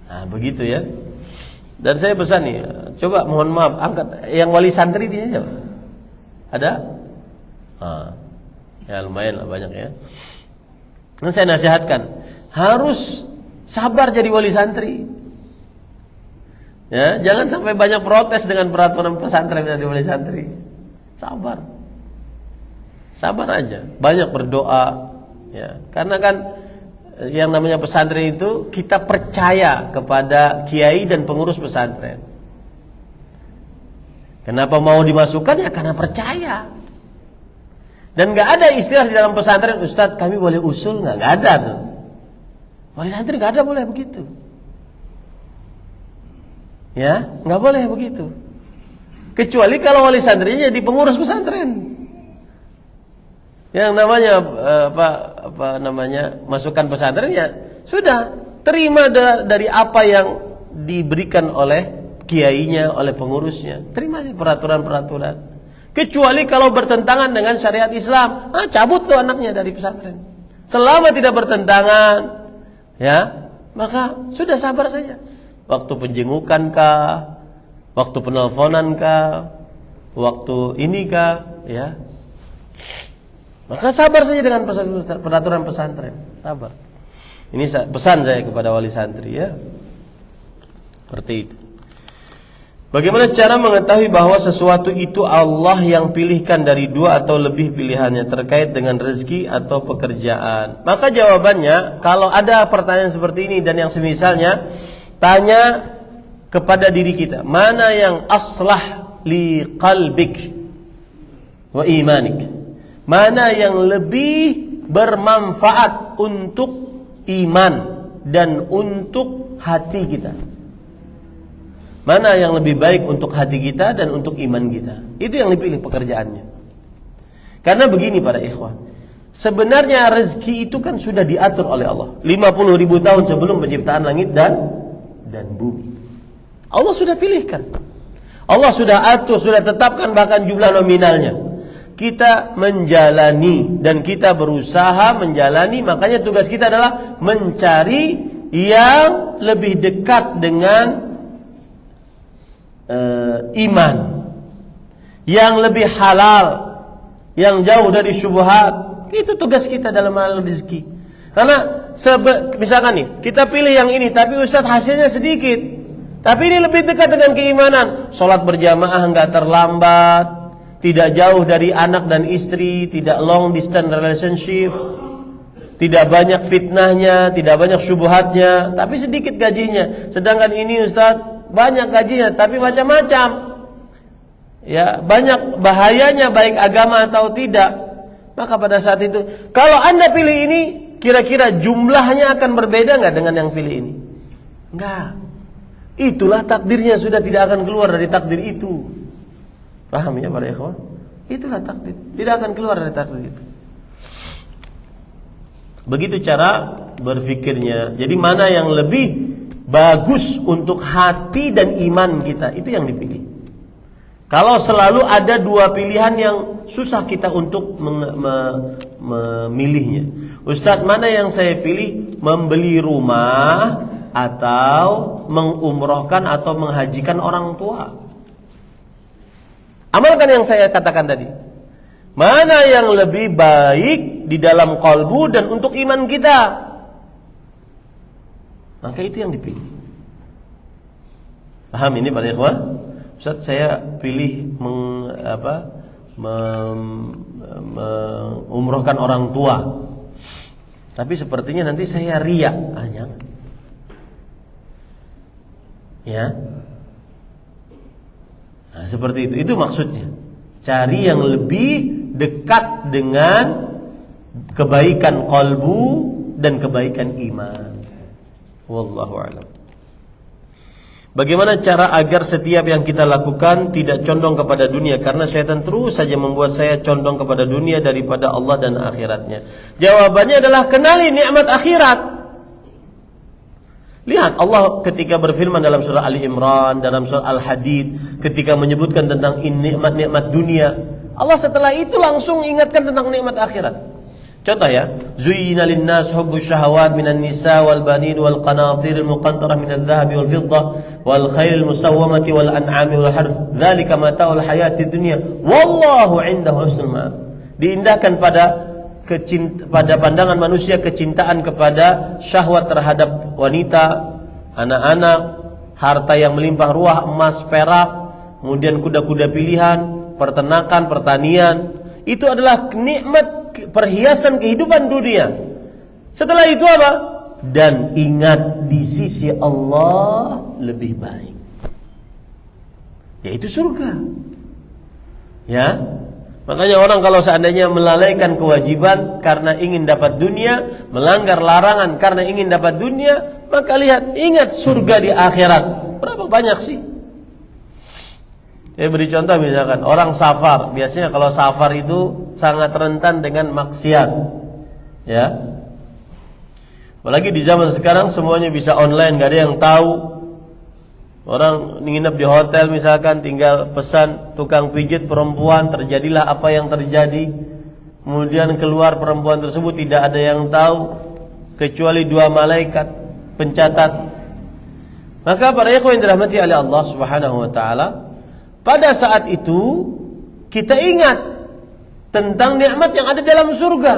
Nah, begitu ya. Dan saya pesan nih, coba mohon maaf, angkat yang wali santri dia aja. Ada? Ya lumayan lah, banyak ya. Dan saya nasihatkan, harus sabar jadi wali santri. Ya, jangan sampai banyak protes dengan peraturan pesantren dari wali santri. Sabar. Sabar aja, banyak berdoa ya. Karena kan yang namanya pesantren itu kita percaya kepada kiai dan pengurus pesantren. Kenapa mau dimasukkan? Ya karena percaya. Dan gak ada istilah di dalam pesantren, Ustadz kami boleh usul gak? Gak ada tuh. Wali santri gak ada boleh begitu. Ya, gak boleh begitu. Kecuali kalau wali santrinya jadi pengurus pesantren. Yang namanya masukan pesantren ya sudah terima dari apa yang diberikan oleh kiainya, oleh pengurusnya. Terima peraturan-peraturan. Kecuali kalau bertentangan dengan syariat Islam, cabut tuh anaknya dari pesantren. Selama tidak bertentangan, ya, maka sudah sabar saja. Waktu penjengukan kah, waktu penelponan kah, waktu ini kah, ya. Maka sabar saja dengan peraturan pesantren. Sabar. Ini pesan saya kepada wali santri ya. Seperti itu. Bagaimana cara mengetahui bahwa sesuatu itu Allah yang pilihkan dari 2 atau lebih pilihannya terkait dengan rezeki atau pekerjaan? Maka jawabannya, kalau ada pertanyaan seperti ini dan yang semisalnya, tanya kepada diri kita, mana yang aslah li qalbik wa imanik? Mana yang lebih bermanfaat untuk iman dan untuk hati kita? Mana yang lebih baik untuk hati kita dan untuk iman kita. Itu yang dipilih pekerjaannya. Karena begini para ikhwah, sebenarnya rezeki itu kan sudah diatur oleh Allah 50.000 tahun sebelum penciptaan langit dan bumi. Allah sudah pilihkan. Allah sudah atur, sudah tetapkan bahkan jumlah nominalnya. Kita menjalani dan kita berusaha menjalani, makanya tugas kita adalah mencari yang lebih dekat dengan iman, yang lebih halal, yang jauh dari syubhat. Itu tugas kita dalam hal rezeki. Karena misalkan nih, kita pilih yang ini, tapi Ustaz hasilnya sedikit, tapi ini lebih dekat dengan keimanan. Sholat berjamaah enggak terlambat, tidak jauh dari anak dan istri, tidak long distance relationship, tidak banyak fitnahnya, tidak banyak syubhatnya, tapi sedikit gajinya. Sedangkan ini Ustaz banyak gajinya, tapi macam-macam. Ya, banyak bahayanya baik agama atau tidak. Maka pada saat itu, kalau Anda pilih ini, kira-kira jumlahnya akan berbeda enggak dengan yang pilih ini? Enggak. Itulah takdirnya, sudah tidak akan keluar dari takdir itu. Paham ya para ikhwan? Itulah takdir, tidak akan keluar dari takdir itu. Begitu cara berfikirnya. Jadi mana yang lebih bagus untuk hati dan iman kita, itu yang dipilih. Kalau selalu ada dua pilihan yang susah kita untuk memilihnya. Ustadz, mana yang saya pilih? Membeli rumah atau mengumrohkan atau menghajikan orang tua? Amalkan yang saya katakan tadi. Mana yang lebih baik di dalam kalbu dan untuk iman kita? Maka itu yang dipilih. Paham ini para ikhwan? Ustaz, saya pilih umrohkan orang tua, tapi sepertinya nanti saya riya. Jangan. Ya. Nah, seperti itu. Itu maksudnya. Cari yang lebih dekat dengan kebaikan qalbu dan kebaikan iman. Wallahu a'lam. Bagaimana cara agar setiap yang kita lakukan tidak condong kepada dunia? Karena syaitan terus saja membuat saya condong kepada dunia daripada Allah dan akhiratnya. Jawabannya adalah kenali nikmat akhirat. Lihat Allah ketika berfirman dalam surah Ali Imran, dalam surah Al-Hadid, ketika menyebutkan tentang nikmat-nikmat dunia, Allah setelah itu langsung ingatkan tentang nikmat akhirat. Contoh ya, zuyyina lin-nas hubbus syahawat minan nisa wal banin wal qanatiril muqantarah minadh dhahabi wal fiddah wal khairil musawwamati wal an'ami wal harth dzalika mata'ul hayatid dunya wallahu 'indahu husnul ma'ab. Diindahkan pada pandangan manusia kecintaan kepada syahwat terhadap wanita, anak-anak, harta yang melimpah ruah, emas, perak, kemudian kuda-kuda pilihan, peternakan, pertanian. Itu adalah nikmat perhiasan kehidupan dunia. Setelah itu apa? Dan ingat di sisi Allah lebih baik, yaitu surga. Ya. Makanya orang kalau seandainya melalaikan kewajiban karena ingin dapat dunia, melanggar larangan karena ingin dapat dunia, maka ingat surga di akhirat. Berapa banyak sih? Saya beri contoh misalkan orang safar, biasanya kalau safar itu sangat rentan dengan maksiat. Ya. Apalagi di zaman sekarang semuanya bisa online, gak ada yang tahu. Orang nginep di hotel misalkan, tinggal pesan tukang pijit perempuan, terjadilah apa yang terjadi. Kemudian keluar perempuan tersebut, tidak ada yang tahu kecuali dua malaikat pencatat. Maka para ikhwan yang dirahmati oleh Allah Subhanahu wa taala, pada saat itu kita ingat tentang nikmat yang ada dalam surga.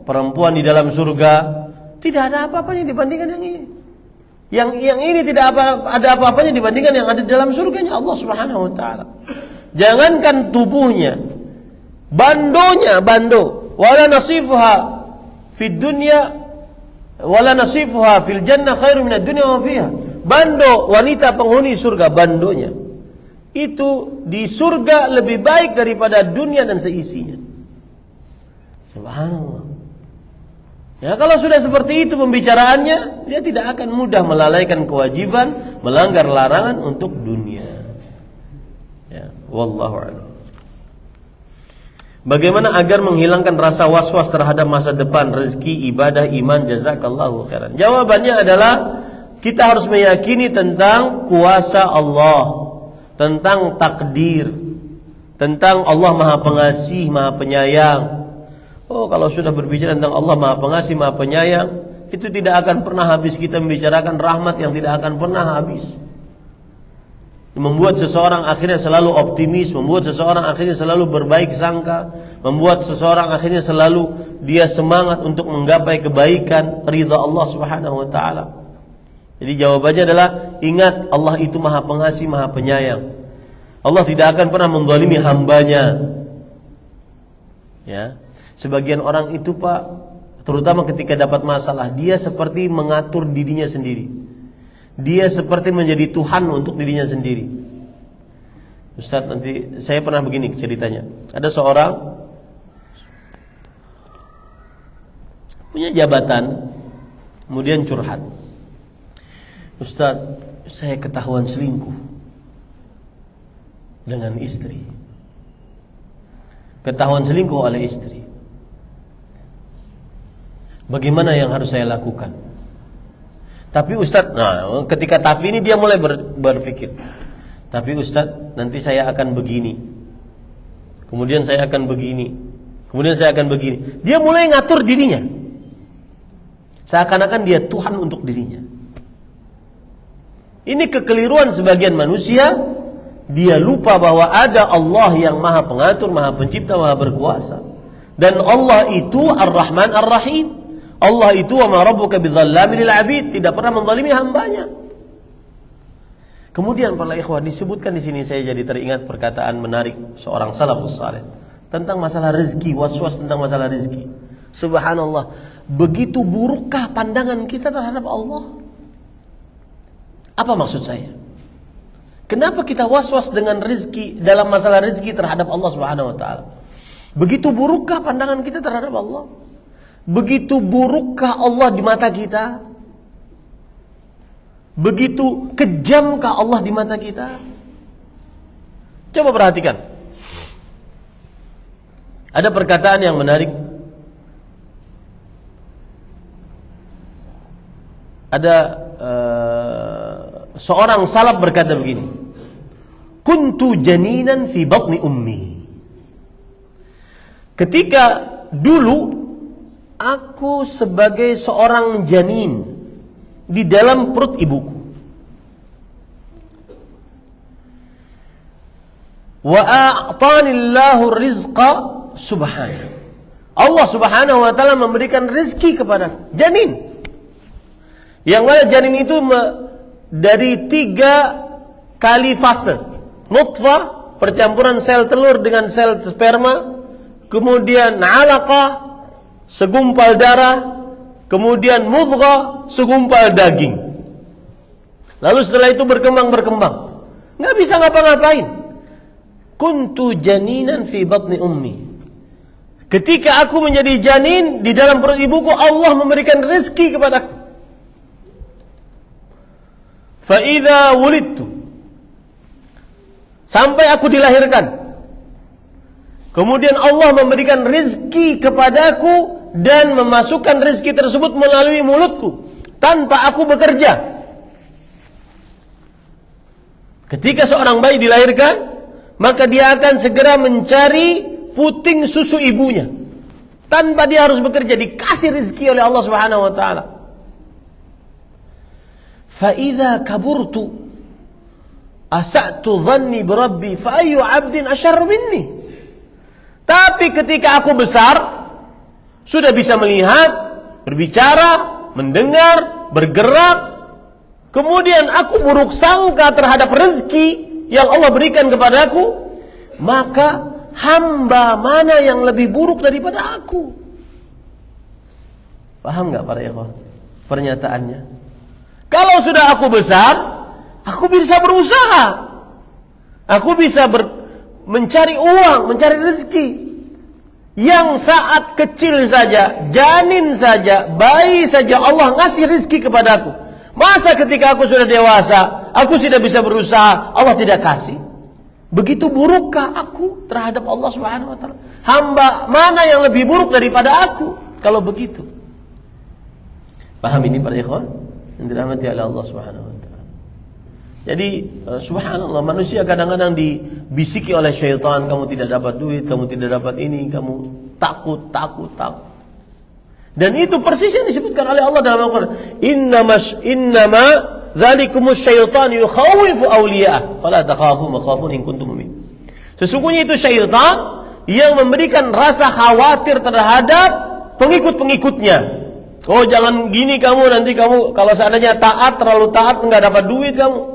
Perempuan di dalam surga tidak ada apa-apanya dibandingkan yang ini. Yang ini tidak ada apa-apanya dibandingkan yang ada dalam surganya Allah Subhanahu wa taala. Jangankan tubuhnya, bando, wala nasifuha fid dunya wala nasifuha fil jannah khairu minad dunya wa fiha. Bando wanita penghuni surga, bandonya itu di surga lebih baik daripada dunia dan seisinya. Subhanallah. Ya, kalau sudah seperti itu pembicaraannya, dia tidak akan mudah melalaikan kewajiban, melanggar larangan untuk dunia. Ya, wallahu a'lam. Bagaimana agar menghilangkan rasa was-was terhadap masa depan, rezeki, ibadah, iman, jazakallahu khairan? Jawabannya adalah kita harus meyakini tentang kuasa Allah, tentang takdir, tentang Allah Maha Pengasih, Maha Penyayang. Oh, kalau sudah berbicara tentang Allah Maha Pengasih, Maha Penyayang, itu tidak akan pernah habis kita membicarakan rahmat yang tidak akan pernah habis. Membuat seseorang akhirnya selalu optimis, membuat seseorang akhirnya selalu berbaik sangka, membuat seseorang akhirnya selalu dia semangat untuk menggapai kebaikan, ridha Allah Subhanahu wa taala. Jadi jawabannya adalah ingat, Allah itu Maha Pengasih, Maha Penyayang. Allah tidak akan pernah menzalimi hambanya. Ya. Sebagian orang itu, Pak, terutama ketika dapat masalah, dia seperti mengatur dirinya sendiri. Dia seperti menjadi Tuhan untuk dirinya sendiri. Ustaz, nanti saya pernah begini ceritanya. Ada seorang punya jabatan, kemudian curhat. Ustaz, saya ketahuan selingkuh dengan istri. Ketahuan selingkuh oleh istri. Bagaimana yang harus saya lakukan? Tapi Ustaz, nah ketika Tafi ini dia mulai berpikir. Tapi Ustaz, nanti saya akan begini. Kemudian saya akan begini. Kemudian saya akan begini. Dia mulai ngatur dirinya. Seakan-akan dia Tuhan untuk dirinya. Ini kekeliruan sebagian manusia. Dia lupa bahwa ada Allah yang Maha Pengatur, Maha Pencipta, Maha Berkuasa. Dan Allah itu Ar-Rahman Ar-Rahim. Allah itu wa ma rabbuka bidzallamin lil 'abid, tidak pernah menzalimi hambanya. Kemudian para ikhwah, disebutkan di sini saya jadi teringat perkataan menarik seorang salafus saleh tentang masalah rezeki, was-was tentang masalah rezeki. Subhanallah, begitu burukkah pandangan kita terhadap Allah? Apa maksud saya? Kenapa kita was-was dengan rezeki, dalam masalah rezeki terhadap Allah Subhanahu wa taala? Begitu burukkah pandangan kita terhadap Allah? Begitu burukkah Allah di mata kita? Begitu kejamkah Allah di mata kita? Coba perhatikan. Ada perkataan yang menarik. Ada seorang salaf berkata begini. Kuntu janinan fi batni ummi. Ketika dulu aku sebagai seorang janin di dalam perut ibuku. Wa a'tanillahu rizqa subhanahu. Allah Subhanahu wa taala memberikan rezeki kepada janin. Yang mana janin itu dari 3 kali fase. Nutfah, percampuran sel telur dengan sel sperma, kemudian 'alaqah, segumpal darah, kemudian mudghah, segumpal daging. Lalu setelah itu berkembang. Nggak bisa ngapa-ngapain. Kuntu janinan fi batni ummi. Ketika aku menjadi janin di dalam perut ibuku, Allah memberikan rezeki kepadaku. Fa idza wulidtu, sampai aku dilahirkan. Kemudian Allah memberikan rezeki kepadaku dan memasukkan rezeki tersebut melalui mulutku tanpa aku bekerja. Ketika seorang bayi dilahirkan, maka dia akan segera mencari puting susu ibunya tanpa dia harus bekerja, dikasih rezeki oleh Allah Subhanahu wa taala. Fa idza kaburtu asa'tu dhanni bi rabbi fa ayyu 'abdin asyarru minni. Tapi ketika aku besar, sudah bisa melihat, berbicara, mendengar, bergerak, kemudian aku buruk sangka terhadap rezeki yang Allah berikan kepadaku, maka hamba mana yang lebih buruk daripada aku? Paham gak para ikhwah pernyataannya? Kalau sudah aku besar, aku bisa berusaha, aku bisa mencari uang, mencari rezeki. Yang saat kecil saja, janin saja, bayi saja Allah ngasih rezeki kepadaku. Masa ketika aku sudah dewasa, aku sudah bisa berusaha, Allah tidak kasih? Begitu burukkah aku terhadap Allah Subhanahu wa taala? Hamba mana yang lebih buruk daripada aku kalau begitu? Paham ini para ikhwan yang dirahmati oleh Allah Subhanahu wa taala. Jadi subhanallah, manusia kadang-kadang dibisiki oleh syaitan, kamu tidak dapat duit, kamu tidak dapat ini, kamu takut. Dan itu persis yang disebutkan oleh Allah dalam Al-Qur'an. Innama dzalikumus syaitan yukhawifu awliya'ah fala takhafu wa khafun in kuntum mu'minin. Sesungguhnya itu syaitan yang memberikan rasa khawatir terhadap pengikut-pengikutnya. Oh, jangan gini kamu, nanti kamu kalau seandainya taat, terlalu taat enggak dapat duit kamu.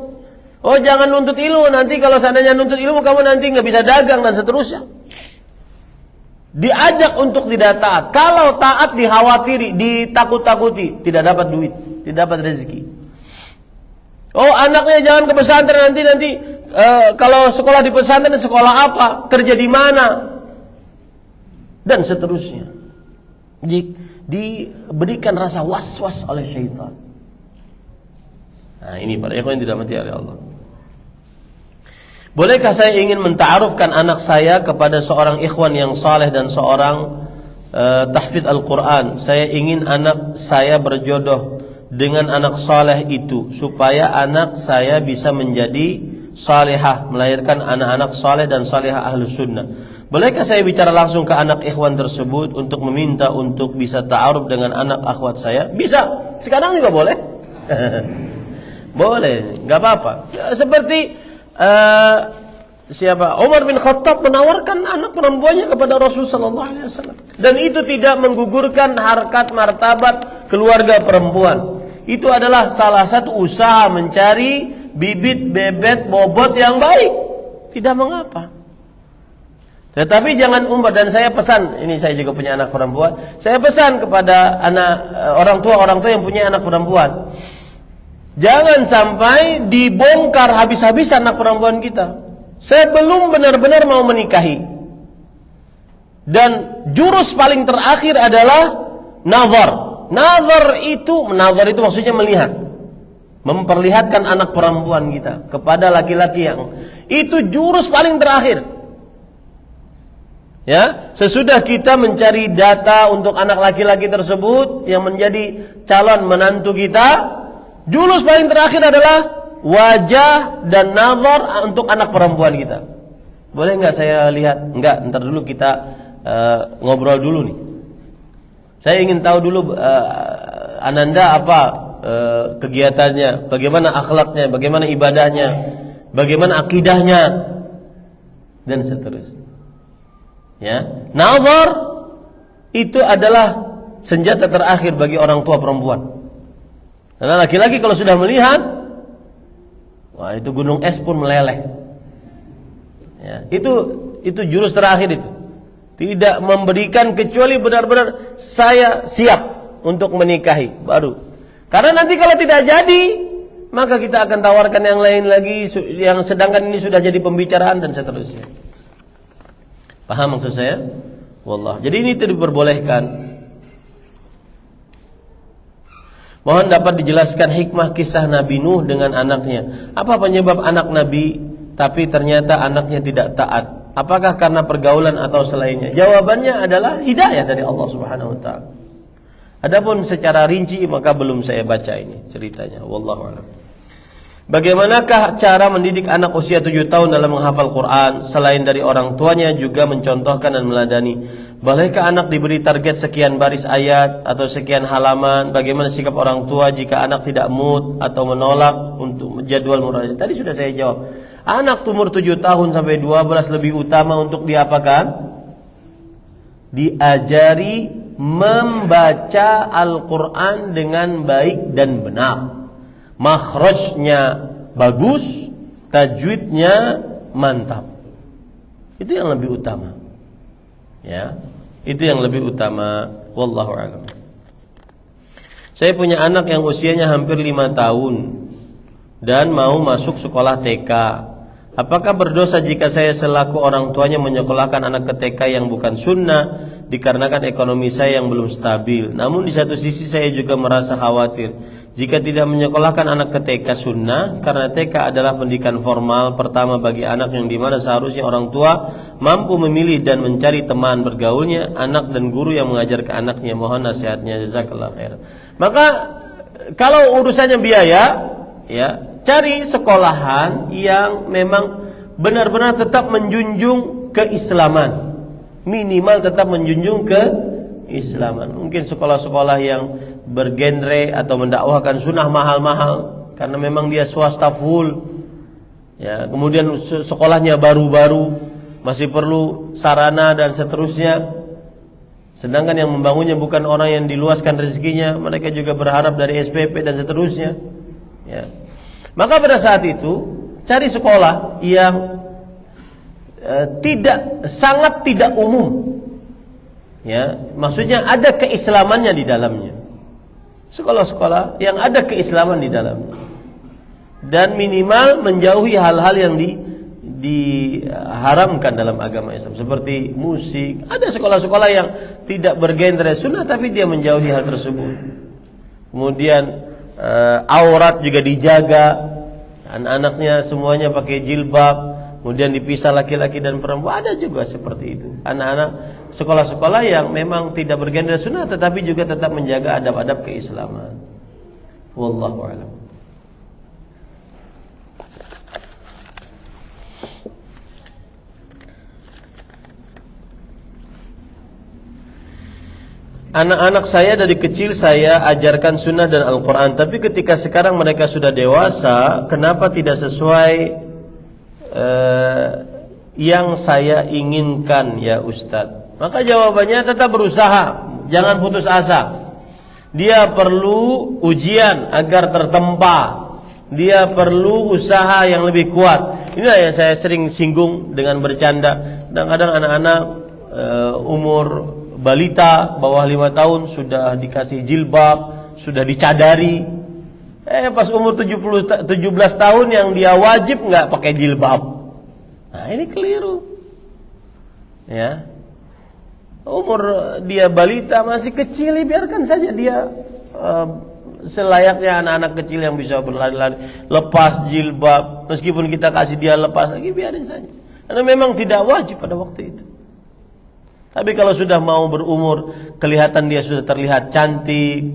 Oh, jangan nuntut ilmu, nanti kalau seandainya nuntut ilmu kamu nanti enggak bisa dagang dan seterusnya. Diajak untuk tidak taat. Kalau taat dikhawatiri, ditakut-takuti, tidak dapat duit, tidak dapat rezeki. Oh, anaknya jangan ke pesantren, nanti kalau sekolah di pesantren, sekolah apa? Kerja di mana? Dan seterusnya. Diberikan rasa was-was oleh syaitan. Nah, ini para ikhwan yang dirahmati oleh Allah. Bolehkah saya ingin menta'arufkan anak saya kepada seorang ikhwan yang saleh dan seorang tahfidz Al-Quran? Saya ingin anak saya berjodoh dengan anak saleh itu supaya anak saya bisa menjadi salihah, melahirkan anak-anak saleh dan salihah ahlus sunnah. Bolehkah saya bicara langsung ke anak ikhwan tersebut untuk meminta untuk bisa ta'aruf dengan anak akhwat saya? Bisa, sekarang juga boleh. Boleh, nggak apa-apa. Seperti siapa? Umar bin Khattab menawarkan anak perempuannya kepada Rasulullah SAW, dan itu tidak menggugurkan harkat martabat keluarga perempuan. Itu adalah salah satu usaha mencari bibit bebet bobot yang baik. Tidak mengapa. Tetapi jangan umbar, dan saya pesan, ini saya juga punya anak perempuan, saya pesan kepada orang tua yang punya anak perempuan, jangan sampai dibongkar habis-habisan anak perempuan kita. Saya belum benar-benar mau menikahi, dan jurus paling terakhir adalah nazar. Nazar itu maksudnya melihat, memperlihatkan anak perempuan kita kepada laki-laki yang itu jurus paling terakhir. Ya, sesudah kita mencari data untuk anak laki-laki tersebut yang menjadi calon menantu kita, jurus paling terakhir adalah wajah dan nazar untuk anak perempuan kita. Boleh nggak saya lihat? Enggak, ntar dulu kita ngobrol dulu nih. Saya ingin tahu dulu Ananda apa kegiatannya, bagaimana akhlaknya, bagaimana ibadahnya, bagaimana akidahnya, dan seterusnya. Ya, nazar itu adalah senjata terakhir bagi orang tua perempuan. Karena laki-laki kalau sudah melihat, wah, itu gunung es pun meleleh. Ya, itu jurus terakhir itu. Tidak memberikan kecuali benar-benar saya siap untuk menikahi baru. Karena nanti kalau tidak jadi, maka kita akan tawarkan yang lain lagi, yang sedangkan ini sudah jadi pembicaraan dan seterusnya. Paham maksud saya? Wallah. Jadi ini tidak diperbolehkan. Mohon dapat dijelaskan hikmah kisah Nabi Nuh dengan anaknya. Apa penyebab anak Nabi tapi ternyata anaknya tidak taat? Apakah karena pergaulan atau selainnya? Jawabannya adalah hidayah dari Allah Subhanahu wa taala. Adapun secara rinci maka belum saya baca ini ceritanya. Wallahu a'lam. Bagaimanakah cara mendidik anak usia 7 tahun dalam menghafal Quran? Selain dari orang tuanya juga mencontohkan dan meladani. Bolehkah anak diberi target sekian baris ayat atau sekian halaman? Bagaimana sikap orang tua jika anak tidak mood atau menolak untuk jadwal murajaah? Tadi sudah saya jawab. Anak umur 7 tahun sampai 12 lebih utama untuk diapakan? Diajari membaca Al-Quran dengan baik dan benar. Makhrajnya bagus, tajwidnya mantap. Itu yang lebih utama. Ya, itu yang lebih utama. Wallahu a'lam. Saya punya anak yang usianya hampir 5 tahun dan mau masuk sekolah TK. Apakah berdosa jika saya selaku orang tuanya menyekolahkan anak ke TK yang bukan sunnah dikarenakan ekonomi saya yang belum stabil? Namun di satu sisi saya juga merasa khawatir jika tidak menyekolahkan anak ke TK sunnah, karena TK adalah pendidikan formal pertama bagi anak yang dimana seharusnya orang tua mampu memilih dan mencari teman bergaulnya anak dan guru yang mengajar ke anaknya. Mohon nasihatnya, jazakallah khair. Maka kalau urusannya biaya, ya, cari sekolahan yang memang benar-benar tetap menjunjung keislaman. Minimal tetap menjunjung keislaman. Mungkin sekolah-sekolah yang bergenre atau mendakwahkan sunnah mahal-mahal karena memang dia swasta full. Ya, kemudian sekolahnya baru-baru, masih perlu sarana dan seterusnya. Sedangkan yang membangunnya bukan orang yang diluaskan rezekinya, mereka juga berharap dari SPP dan seterusnya. Ya. Maka pada saat itu cari sekolah yang sangat tidak umum. Ya, maksudnya ada keislamannya di dalamnya. Sekolah-sekolah yang ada keislaman di dalamnya. Dan minimal menjauhi hal-hal yang diharamkan dalam agama Islam seperti musik. Ada sekolah-sekolah yang tidak bergenre sunnah tapi dia menjauhi hal tersebut. Kemudian aurat juga dijaga, anak-anaknya semuanya pakai jilbab, kemudian dipisah laki-laki dan perempuan. Ada juga seperti itu. Anak-anak sekolah-sekolah yang memang tidak bergenre sunnah tetapi juga tetap menjaga adab-adab keislaman. Wallahu a'lam. Anak-anak saya dari kecil saya ajarkan sunnah dan Al-Quran, tapi ketika sekarang mereka sudah dewasa, kenapa tidak sesuai yang saya inginkan ya Ustadz? Maka jawabannya tetap berusaha, jangan putus asa. Dia perlu ujian agar tertempa, dia perlu usaha yang lebih kuat. Inilah yang saya sering singgung dengan bercanda. Kadang-kadang anak-anak umur balita bawah 5 tahun sudah dikasih jilbab, sudah dicadari. Pas umur 17 tahun yang dia wajib nggak pakai jilbab. Nah, ini keliru. Ya. Umur dia balita masih kecil, biarkan saja dia selayaknya anak-anak kecil yang bisa berlari-lari, lepas jilbab. Meskipun kita kasih dia lepas lagi, biarin saja. Karena memang tidak wajib pada waktu itu. Tapi kalau sudah mau berumur, kelihatan dia sudah terlihat cantik,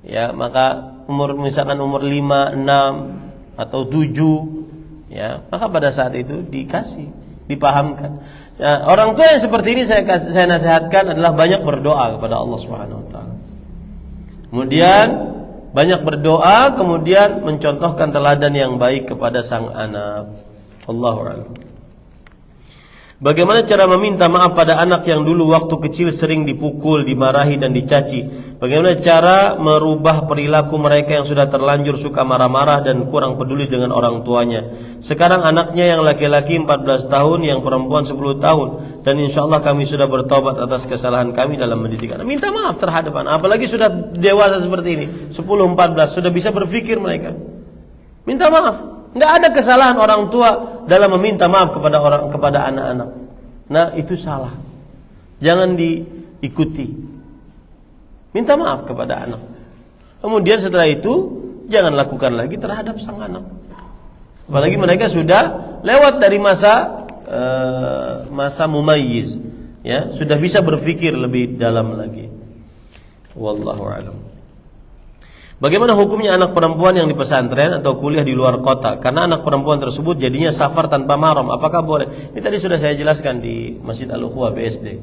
ya, maka misalkan umur 5, 6 atau 7, ya, maka pada saat itu dikasih, dipahamkan. Ya, orang tua yang seperti ini saya nasihatkan adalah banyak berdoa kepada Allah Subhanahu wa taala. Kemudian banyak berdoa, kemudian mencontohkan teladan yang baik kepada sang anak. Allahu a'lam. Bagaimana cara meminta maaf pada anak yang dulu waktu kecil sering dipukul, dimarahi dan dicaci? Bagaimana cara merubah perilaku mereka yang sudah terlanjur suka marah-marah dan kurang peduli dengan orang tuanya? Sekarang anaknya yang laki-laki 14 tahun, yang perempuan 10 tahun. Dan insya Allah kami sudah bertobat atas kesalahan kami dalam mendidik anak. Minta maaf terhadap anak. Apalagi sudah dewasa seperti ini, 10-14, sudah bisa berpikir mereka. Minta maaf. Nggak ada kesalahan orang tua dalam meminta maaf kepada anak-anak. Nah, itu salah. Jangan diikuti. Minta maaf kepada anak. Kemudian setelah itu jangan lakukan lagi terhadap sang anak. Apalagi mereka sudah lewat dari masa mumayyiz, ya, sudah bisa berpikir lebih dalam lagi. Wallahu a'lam. Bagaimana hukumnya anak perempuan yang di pesantren atau kuliah di luar kota? Karena anak perempuan tersebut jadinya safar tanpa mahram. Apakah boleh? Ini tadi sudah saya jelaskan di Masjid Al-Ukhwah BSD.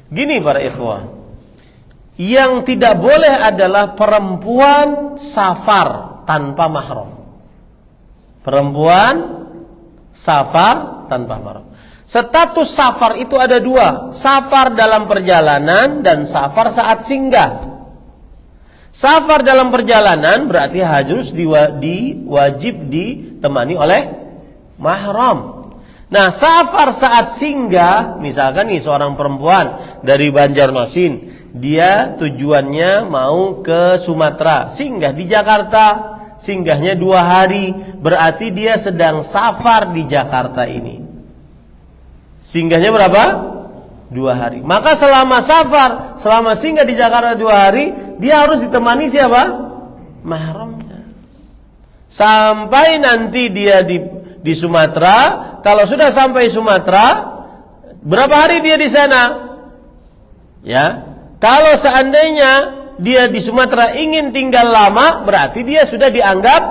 Gini para ikhwah, yang tidak boleh adalah perempuan safar tanpa mahram. Perempuan safar tanpa mahram. Status safar itu ada dua: safar dalam perjalanan dan safar saat singgah. Safar dalam perjalanan berarti harus wajib ditemani oleh mahram. Nah, safar saat singgah, misalkan nih seorang perempuan dari Banjarmasin, dia tujuannya mau ke Sumatera, singgah di Jakarta. singgahnya 2 hari. Berarti dia sedang safar di Jakarta ini. Singgahnya berapa? 2 hari. Maka selama safar, selama singgah di Jakarta 2 hari, dia harus ditemani siapa? Mahramnya. Sampai nanti dia di Sumatera. Kalau sudah sampai Sumatera, berapa hari dia di sana? Ya. Kalau seandainya dia di Sumatera ingin tinggal lama, berarti dia sudah dianggap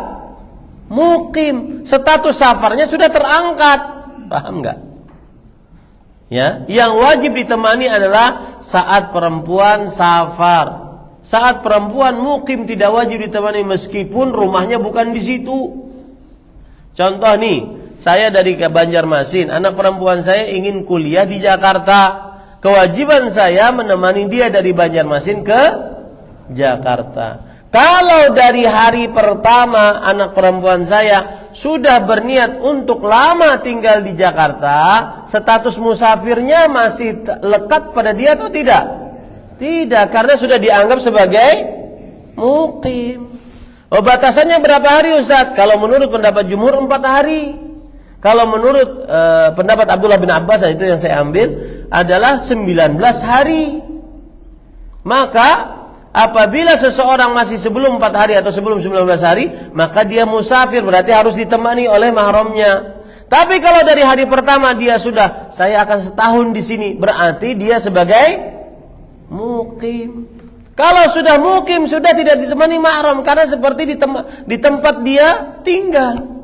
mukim. Status safarnya sudah terangkat. Paham enggak? Ya, yang wajib ditemani adalah saat perempuan safar. Saat perempuan mukim tidak wajib ditemani meskipun rumahnya bukan di situ. Contoh nih, saya dari Banjarmasin, anak perempuan saya ingin kuliah di Jakarta. Kewajiban saya menemani dia dari Banjarmasin ke Jakarta. Kalau dari hari pertama anak perempuan saya sudah berniat untuk lama tinggal di Jakarta, status musafirnya masih lekat pada dia atau tidak? Tidak, karena sudah dianggap sebagai mukim. Oh, batasannya berapa hari Ustaz? Kalau menurut pendapat jumhur 4 hari. Kalau menurut pendapat Abdullah bin Abbas, itu yang saya ambil, adalah 19 hari. Maka apabila seseorang masih sebelum 4 hari atau sebelum 19 hari, maka dia musafir, berarti harus ditemani oleh mahramnya. Tapi kalau dari hari pertama dia sudah, saya akan setahun di sini, berarti dia sebagai mukim. Kalau sudah mukim, sudah tidak ditemani mahram, karena seperti di tempat dia tinggal.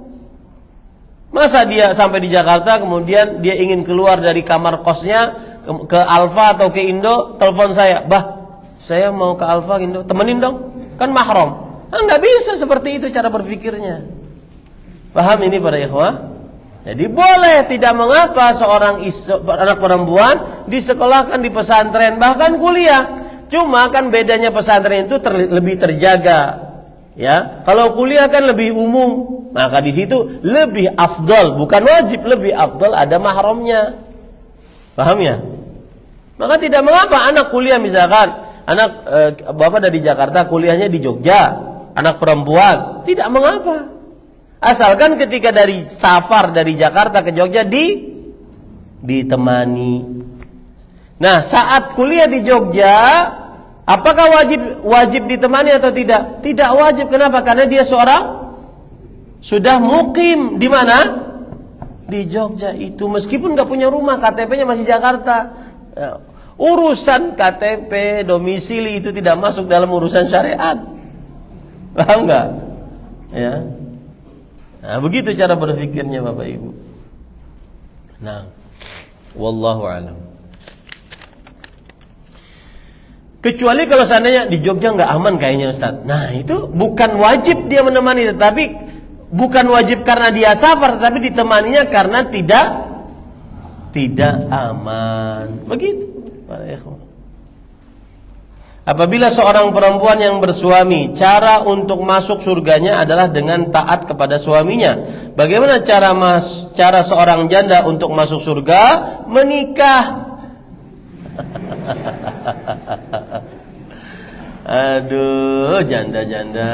Masa dia sampai di Jakarta, kemudian dia ingin keluar dari kamar kosnya ke Alfa atau ke Indo, telepon saya, "Bah, saya mau ke Alfa, Indo, temenin dong." Kan mahram. Nggak bisa seperti itu cara berpikirnya. Paham ini para ikhwah? Jadi boleh, tidak mengapa seorang anak perempuan disekolahkan di pesantren, bahkan kuliah. Cuma kan bedanya pesantren itu lebih terjaga. Ya, kalau kuliah kan lebih umum, maka di situ lebih afdol, bukan wajib, lebih afdol ada mahramnya. Paham ya? Maka tidak mengapa anak kuliah, misalkan anak bapak dari Jakarta kuliahnya di Jogja, anak perempuan, tidak mengapa. Asalkan ketika dari safar dari Jakarta ke Jogja ditemani. Nah, saat kuliah di Jogja, apakah wajib ditemani atau tidak? Tidak wajib. Kenapa? Karena dia seorang sudah mukim di mana? Di Jogja itu. Meskipun nggak punya rumah, KTP-nya masih Jakarta. Ya. Urusan KTP, domisili itu tidak masuk dalam urusan syariat. Paham nggak? Ya. Nah, begitu cara berpikirnya Bapak Ibu. Nah, wallahu a'lam. Kecuali kalau seandainya di Jogja nggak aman kayaknya Ustaz. Nah, itu bukan wajib dia menemani, tetapi bukan wajib karena dia safar, tetapi ditemaninya karena tidak aman. Begitu. Apabila seorang perempuan yang bersuami, cara untuk masuk surganya adalah dengan taat kepada suaminya. Bagaimana cara seorang janda untuk masuk surga? Menikah. Aduh, janda-janda.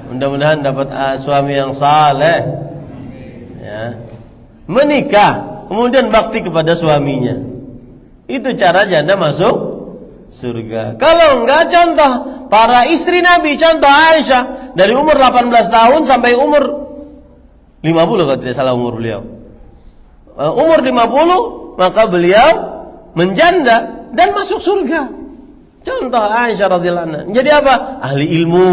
Mudah-mudahan dapat suami yang saleh. Ya. Menikah, kemudian bakti kepada suaminya. Itu cara janda masuk surga. Kalau enggak, contoh para istri Nabi, contoh Aisyah, dari umur 18 tahun sampai umur 50 kalau tidak salah umur beliau. Umur 50, maka beliau menjanda dan masuk surga. Contoh Aisyah radhiyallahu anha. Jadi apa? Ahli ilmu.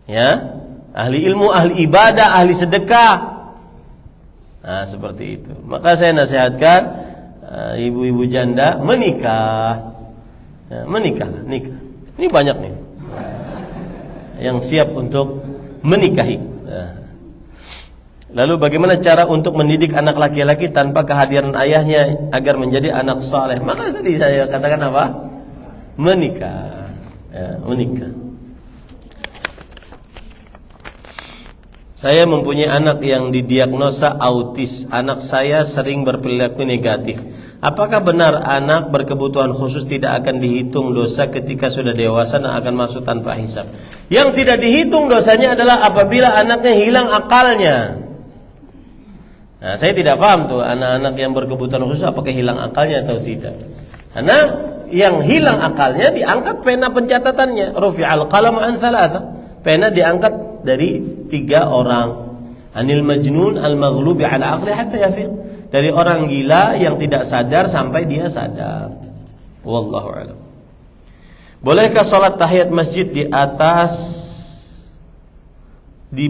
Ya, ahli ilmu, ahli ibadah, ahli sedekah. Nah, seperti itu. Maka saya nasihatkan ibu-ibu janda menikah. Ya, nikah. Ini banyak nih yang siap untuk menikahi. Nah. Lalu bagaimana cara untuk mendidik anak laki-laki tanpa kehadiran ayahnya agar menjadi anak saleh? Maka tadi saya katakan apa? Menikah. Ya, menikah. Saya mempunyai anak yang didiagnosa autis. Anak saya sering berperilaku negatif. Apakah benar anak berkebutuhan khusus tidak akan dihitung dosa ketika sudah dewasa dan akan masuk tanpa hisab? Yang tidak dihitung dosanya adalah apabila anaknya hilang akalnya. Nah, saya tidak paham tuh anak-anak yang berkebutuhan khusus apakah hilang akalnya atau tidak. Karena yang hilang akalnya diangkat pena pencatatannya. Rufi'al qalamu an thalatha. Pena diangkat dari 3 orang. Anil majnun al-maghlubi ala aqli hatta yafiq. Dari orang gila yang tidak sadar sampai dia sadar. Wallahu a'lam. Bolehkah sholat tahiyat masjid di atas di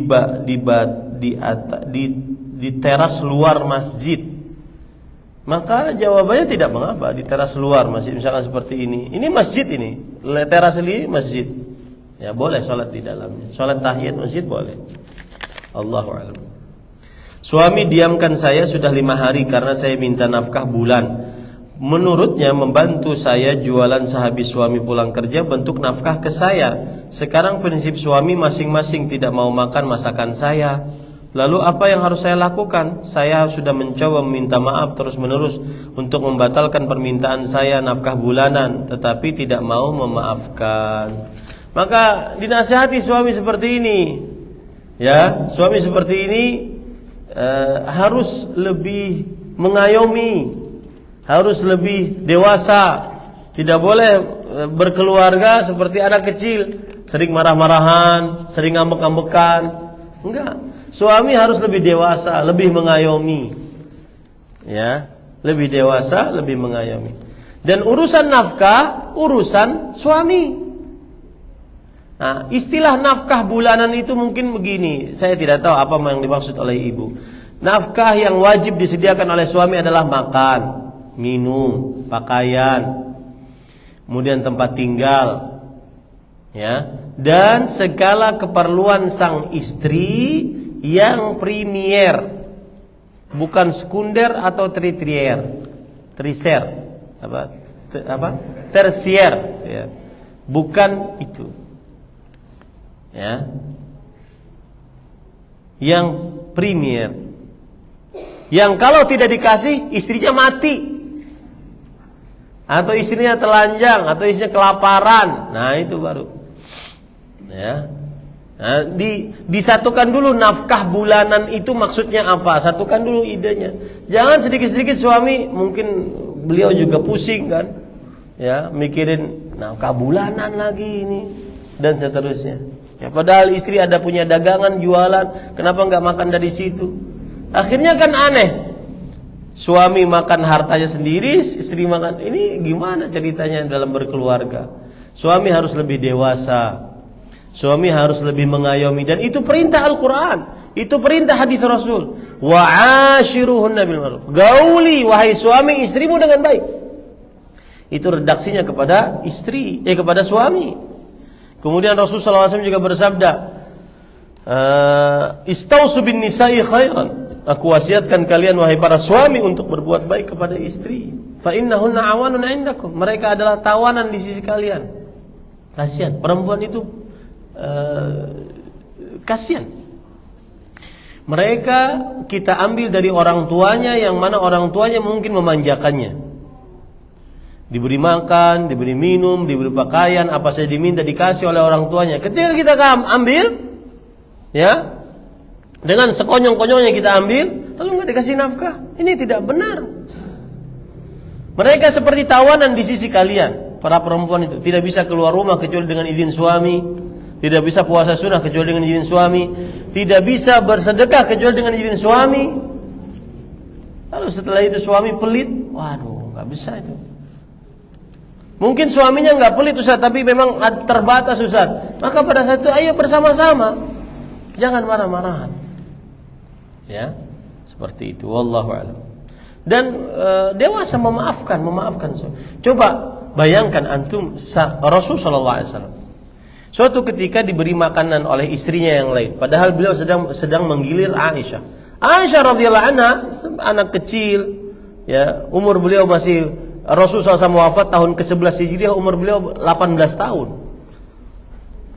teras luar masjid? Maka jawabannya tidak mengapa di teras luar masjid, misalkan seperti ini. Ini masjid ini, teras ini masjid. Ya boleh sholat di dalamnya. Sholat tahiyat masjid boleh. Allahu a'lam. Suami diamkan saya sudah 5 hari karena saya minta nafkah bulan. Menurutnya membantu saya jualan sehabis suami pulang kerja bentuk nafkah ke saya. Sekarang prinsip suami masing-masing tidak mau makan masakan saya. Lalu apa yang harus saya lakukan? Saya sudah mencoba meminta maaf terus-menerus untuk membatalkan permintaan saya nafkah bulanan, tetapi tidak mau memaafkan. Maka dinasihati suami seperti ini. Ya, suami seperti ini harus lebih mengayomi, harus lebih dewasa. Tidak boleh berkeluarga seperti anak kecil, sering marah-marahan, sering ngambek-ngambekan. Enggak. Suami harus lebih dewasa, lebih mengayomi. Ya, lebih dewasa, lebih mengayomi. Dan urusan nafkah, urusan suami. Nah, istilah nafkah bulanan itu mungkin begini. Saya tidak tahu apa yang dimaksud oleh ibu. Nafkah yang wajib disediakan oleh suami adalah makan, minum, pakaian, kemudian tempat tinggal, ya, dan segala keperluan sang istri yang premier, bukan sekunder atau tersier, tersier, ya, bukan itu. Ya, yang premier, yang kalau tidak dikasih istrinya mati, atau istrinya telanjang, atau istrinya kelaparan. Nah itu baru. Ya, nah, disatukan dulu nafkah bulanan itu maksudnya apa? Satukan dulu idenya. Jangan sedikit-sedikit suami, mungkin beliau juga pusing kan, ya, mikirin nafkah bulanan lagi ini dan seterusnya. Ya, padahal istri ada punya dagangan jualan, kenapa nggak makan dari situ? Akhirnya kan aneh. Suami makan hartanya sendiri, istri makan. Ini gimana ceritanya dalam berkeluarga? Suami harus lebih dewasa. Suami harus lebih mengayomi, dan itu perintah Al-Qur'an, itu perintah hadis Rasul. Wa 'ashiruhunna bil ma'ruf. Gauli wahai suami istrimu dengan baik. Itu redaksinya kepada istri, kepada suami. Kemudian Rasulullah SAW juga bersabda, istausu bin nisa'i khairan. Aku wasiatkan kalian wahai para suami untuk berbuat baik kepada istri. Fa innahunna awanun 'indakum. Mereka adalah tawanan di sisi kalian. Kasihan perempuan itu, kasihan. Mereka kita ambil dari orang tuanya, yang mana orang tuanya mungkin memanjakannya. Diberi makan, diberi minum, diberi pakaian, apa saja diminta dikasih oleh orang tuanya. Ketika kita ambil, ya, dengan sekonyong-konyongnya kita ambil, lalu nggak dikasih nafkah, ini tidak benar. Mereka seperti tawanan di sisi kalian, para perempuan itu. Tidak bisa keluar rumah kecuali dengan izin suami, tidak bisa puasa sunnah kecuali dengan izin suami, tidak bisa bersedekah kecuali dengan izin suami. Lalu setelah itu suami pelit, waduh, nggak bisa itu. Mungkin suaminya nggak pelit Ustaz, tapi memang terbatas Ustaz. Maka pada saat itu ayo bersama-sama, jangan marah-marahan. Ya, seperti itu. Wallahu a'lam. Dan dewasa memaafkan. Coba bayangkan antum Rasulullah SAW. Suatu ketika diberi makanan oleh istrinya yang lain, padahal beliau sedang menggilir Aisyah. Aisyah radhiyallahu anha anak kecil, ya, umur beliau masih, Rasulullah SAW wafat tahun ke-11 Hijriah, umur beliau 18 tahun.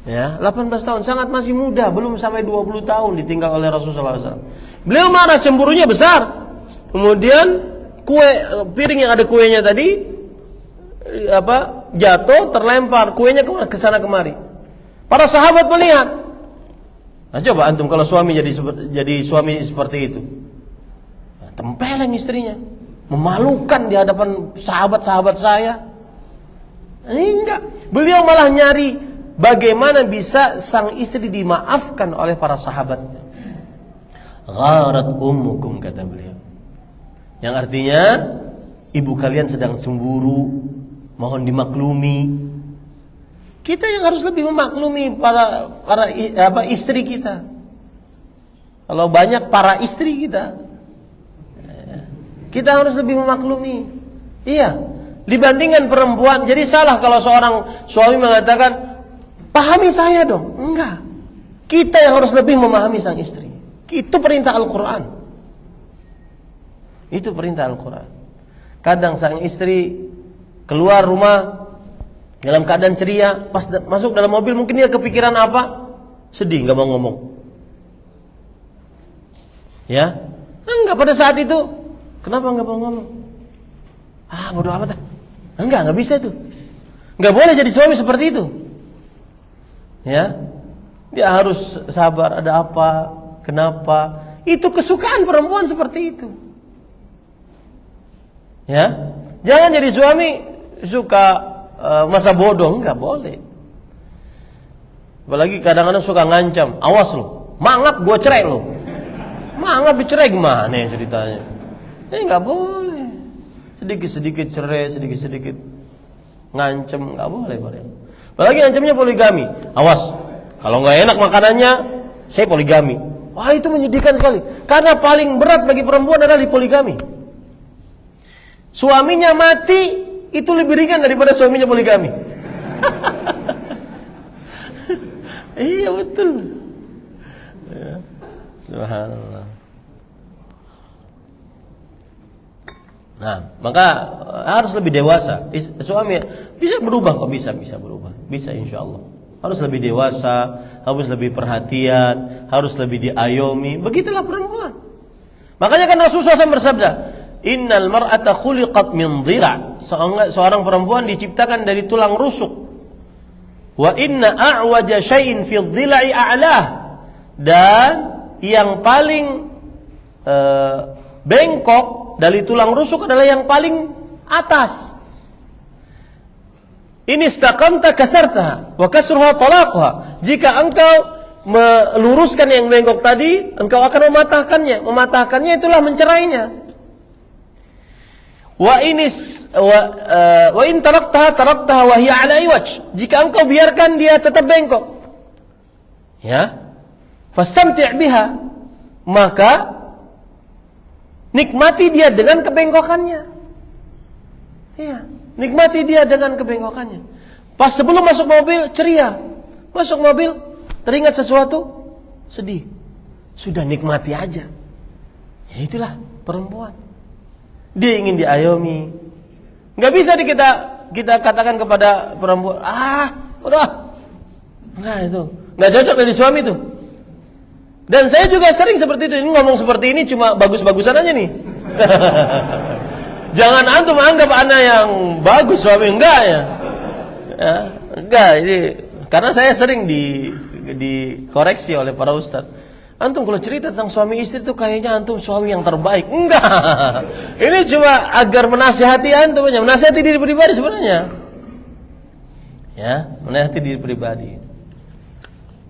Ya, 18 tahun, sangat masih muda, belum sampai 20 tahun ditinggal oleh Rasulullah SAW. Beliau marah, cemburunya besar. Kemudian kue piring yang ada kuenya tadi jatuh, terlempar, kuenya ke sana kemari. Para sahabat melihat. Nah, coba antum kalau suami jadi suami seperti itu. Nah, tempeleng istrinya. Memalukan di hadapan sahabat-sahabat saya. Enggak. Beliau malah nyari bagaimana bisa sang istri dimaafkan oleh para sahabatnya. Gharat ummukum, kata beliau. Yang artinya ibu kalian sedang cemburu, mohon dimaklumi. Kita yang harus lebih memaklumi para istri kita. Kalau banyak para istri kita harus lebih memaklumi. Iya, dibandingkan perempuan. Jadi salah kalau seorang suami mengatakan, pahami saya dong. Enggak. Kita yang harus lebih memahami sang istri. Itu perintah Al-Quran. Itu perintah Al-Quran. Kadang sang istri keluar rumah dalam keadaan ceria, pas masuk dalam mobil mungkin dia kepikiran apa? Sedih, gak mau ngomong. Ya, enggak pada saat itu. Kenapa gak mau ngomong? Bodoh amat dah. Enggak bisa itu. Gak boleh jadi suami seperti itu. Ya, dia harus sabar. Ada apa? Kenapa? Itu kesukaan perempuan seperti itu. Ya, jangan jadi suami suka masa bodoh. Enggak boleh. Apalagi kadang-kadang suka ngancam. Awas lo, mangap gue cerai lo. Mangap dicerai gimana ya ceritanya? Enggak boleh. Sedikit-sedikit cerai, sedikit-sedikit ngancem, enggak boleh. Apalagi ngancemnya poligami. Awas, kalau enggak enak makanannya, saya poligami. Wah, itu menyedihkan sekali. Karena paling berat bagi perempuan adalah di poligami. Suaminya mati, itu lebih ringan daripada suaminya poligami. Iya, betul. Ya. Subhanallah. Nah, maka harus lebih dewasa. Suami bisa berubah kok, bisa berubah. Bisa insyaallah. Harus lebih dewasa, harus lebih perhatian, harus lebih diayomi. Begitulah perempuan. Makanya kan Rasulullah SAW bersabda, "Innal mar'ata khuliqat min dhira'." Seorang perempuan diciptakan dari tulang rusuk. Wa inna a'waja syai'in fi dhila'i a'lah. Dan yang paling bengkok dari tulang rusuk adalah yang paling atas. Ini istaqamta kasarta wa kasruha talaqha. Jika engkau meluruskan yang bengkok tadi, engkau akan mematahkannya. Mematahkannya itulah mencerainya. Wa in taraktaha wa hiya 'ala iwaj. Jika engkau biarkan dia tetap bengkok. Ya. Fastamti' biha. Maka nikmati dia dengan kebengkokannya. Iya, nikmati dia dengan kebengkokannya. Pas sebelum masuk mobil ceria, masuk mobil teringat sesuatu sedih. Sudah nikmati aja. Ya itulah perempuan. Dia ingin diayomi. Enggak bisa kita katakan kepada perempuan, udah. Nah itu, enggak cocok dari suami itu. Dan saya juga sering seperti itu. Ini ngomong seperti ini cuma bagus-bagusan aja nih. Jangan antum anggap anak yang bagus suami, enggak ya. Enggak, ini karena saya sering dikoreksi oleh para ustadz. Antum kalau cerita tentang suami istri itu kayaknya antum suami yang terbaik. Enggak. Ini cuma agar menasihati antum aja, menasihati diri pribadi sebenarnya. Ya, menasihati diri pribadi.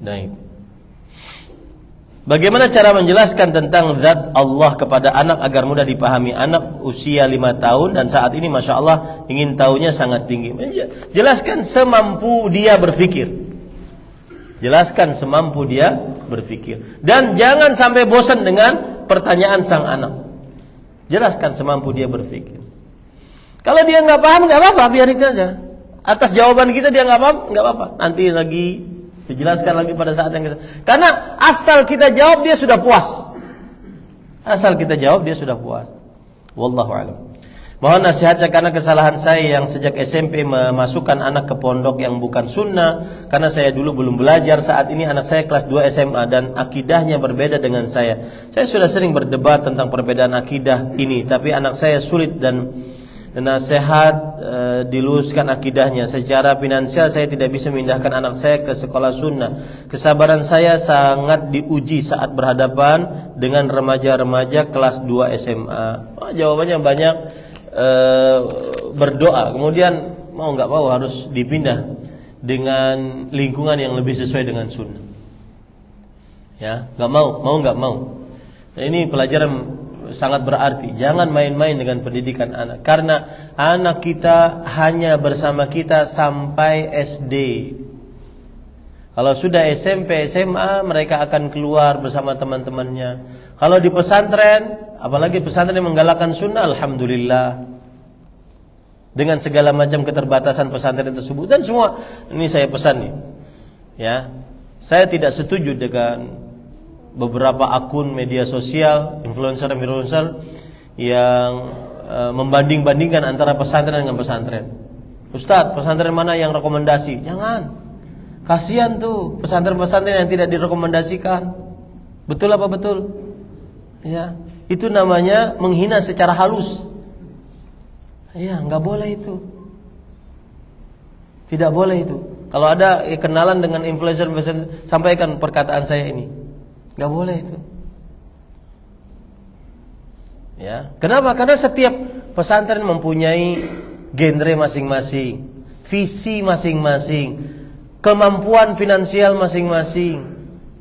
Baik. Bagaimana cara menjelaskan tentang zat Allah kepada anak agar mudah dipahami? Anak usia 5 tahun dan saat ini Masya Allah ingin tahunya sangat tinggi. Jelaskan semampu dia berpikir. Jelaskan semampu dia berpikir. Dan jangan sampai bosan dengan pertanyaan sang anak. Jelaskan semampu dia berpikir. Kalau dia nggak paham nggak apa-apa, biarin aja. Atas jawaban kita dia nggak paham nggak apa-apa. Nanti lagi dijelaskan lagi pada saat yang kita. Karena asal kita jawab dia sudah puas. Asal kita jawab dia sudah puas. Wallahu a'lam. Mohon nasihatnya karena kesalahan saya yang sejak SMP memasukkan anak ke pondok yang bukan sunnah. Karena saya dulu belum belajar. Saat ini anak saya kelas 2 SMA dan akidahnya berbeda dengan saya. Saya sudah sering berdebat tentang perbedaan akidah ini, tapi anak saya sulit dan nasihat diluruskan akidahnya. Secara finansial saya tidak bisa memindahkan anak saya ke sekolah sunnah. Kesabaran saya sangat diuji saat berhadapan dengan remaja-remaja kelas 2 SMA. Jawabannya banyak. Berdoa, kemudian mau nggak mau harus dipindah dengan lingkungan yang lebih sesuai dengan sunnah. Ya, nggak mau nggak mau. Nah, ini pelajaran sangat berarti. Jangan main-main dengan pendidikan anak, karena anak kita hanya bersama kita sampai SD. Kalau sudah SMP, SMA, mereka akan keluar bersama teman-temannya. Kalau di pesantren, apalagi pesantren yang menggalakkan sunnah, alhamdulillah. Dengan segala macam keterbatasan pesantren tersebut, dan semua ini saya pesan nih, ya, saya tidak setuju dengan beberapa akun media sosial, influencer yang membanding-bandingkan antara pesantren dengan pesantren. Ustadz, pesantren mana yang rekomendasi? Jangan, kasihan tuh pesantren-pesantren yang tidak direkomendasikan. Betul apa betul? Ya, itu namanya menghina secara halus. Ya, nggak boleh itu. Tidak boleh itu. Kalau ada kenalan dengan influencer, sampaikan perkataan saya ini. Nggak boleh itu. Ya, kenapa? Karena setiap pesantren mempunyai genre masing-masing, visi masing-masing, kemampuan finansial masing-masing,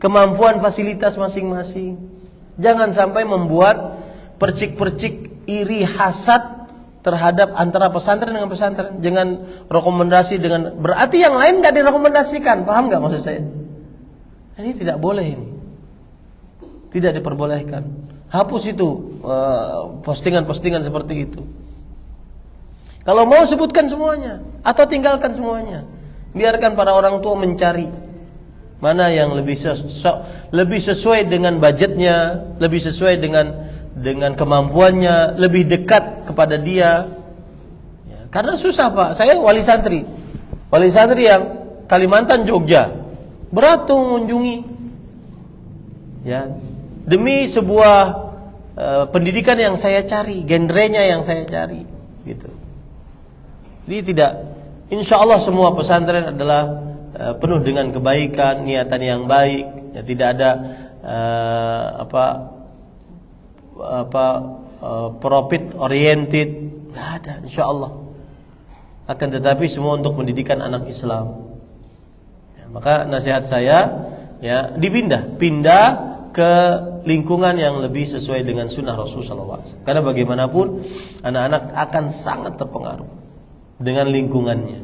kemampuan fasilitas masing-masing. Jangan sampai membuat percik-percik iri hasad terhadap antara pesantren dengan pesantren. Jangan rekomendasi dengan berarti yang lain nggak direkomendasikan. Paham nggak maksud saya? Ini tidak boleh ini. Tidak diperbolehkan. Hapus itu postingan-postingan seperti itu. Kalau mau sebutkan semuanya atau tinggalkan semuanya. Biarkan para orang tua mencari mana yang lebih sesuai dengan budgetnya, lebih sesuai dengan kemampuannya, lebih dekat kepada dia. Ya, karena susah Pak. Saya wali santri yang Kalimantan, Jogja, berat tuh mengunjungi. Ya, demi sebuah pendidikan yang saya cari, genrenya yang saya cari, gitu. Jadi tidak, insya Allah semua pesantren adalah penuh dengan kebaikan, niatan yang baik, ya, tidak ada profit oriented, tidak ada, insya Allah. Akan tetapi semua untuk pendidikan anak Islam. Ya, maka nasihat saya, ya, pindah ke lingkungan yang lebih sesuai dengan sunnah Rasulullah SAW. Karena bagaimanapun anak-anak akan sangat terpengaruh dengan lingkungannya.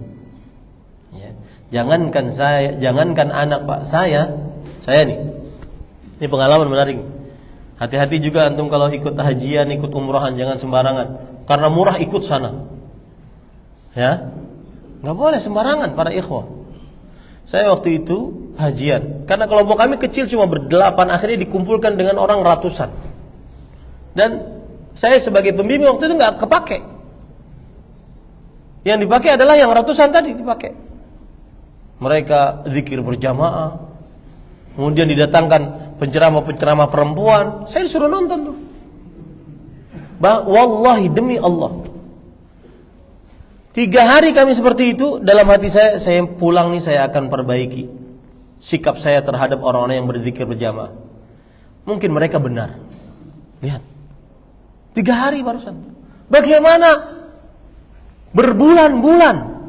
Ya. Jangankan anak Pak, saya nih. Ini pengalaman menarik. Hati-hati juga antum kalau ikut hajian, ikut umrohan, jangan sembarangan. Karena murah ikut sana. Ya. Enggak boleh sembarangan para ikhwah. Saya waktu itu hajian. Karena kelompok kami kecil cuma berdelapan, akhirnya dikumpulkan dengan orang ratusan. Dan saya sebagai pembimbing waktu itu enggak kepake. Yang dipakai adalah yang ratusan tadi dipakai. Mereka zikir berjamaah. Kemudian didatangkan penceramah-penceramah perempuan. Saya disuruh nonton tuh. Wallahi demi Allah, 3 hari kami seperti itu. Dalam hati saya pulang nih, saya akan perbaiki sikap saya terhadap orang-orang yang berzikir berjamaah. Mungkin mereka benar. Lihat, 3 hari barusan. Bagaimana berbulan-bulan.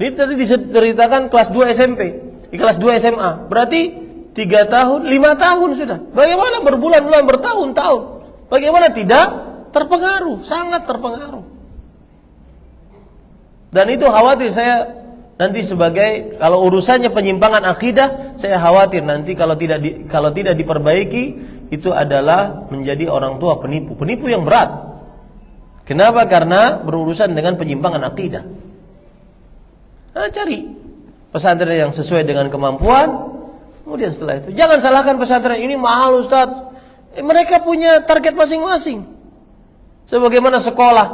Ini tadi diceritakan kelas 2 SMP, di kelas 2 SMA. Berarti 3 tahun, 5 tahun sudah. Bagaimana berbulan-bulan, bertahun-tahun? Bagaimana tidak terpengaruh? Sangat terpengaruh. Dan itu khawatir saya nanti sebagai, kalau urusannya penyimpangan akidah, saya khawatir nanti kalau tidak diperbaiki, itu adalah menjadi orang tua penipu yang berat. Kenapa? Karena berurusan dengan penyimpangan akidah. Nah, cari pesantren yang sesuai dengan kemampuan. Kemudian setelah itu, jangan salahkan pesantren ini mahal Ustaz. Mereka punya target masing-masing. Sebagaimana sekolah,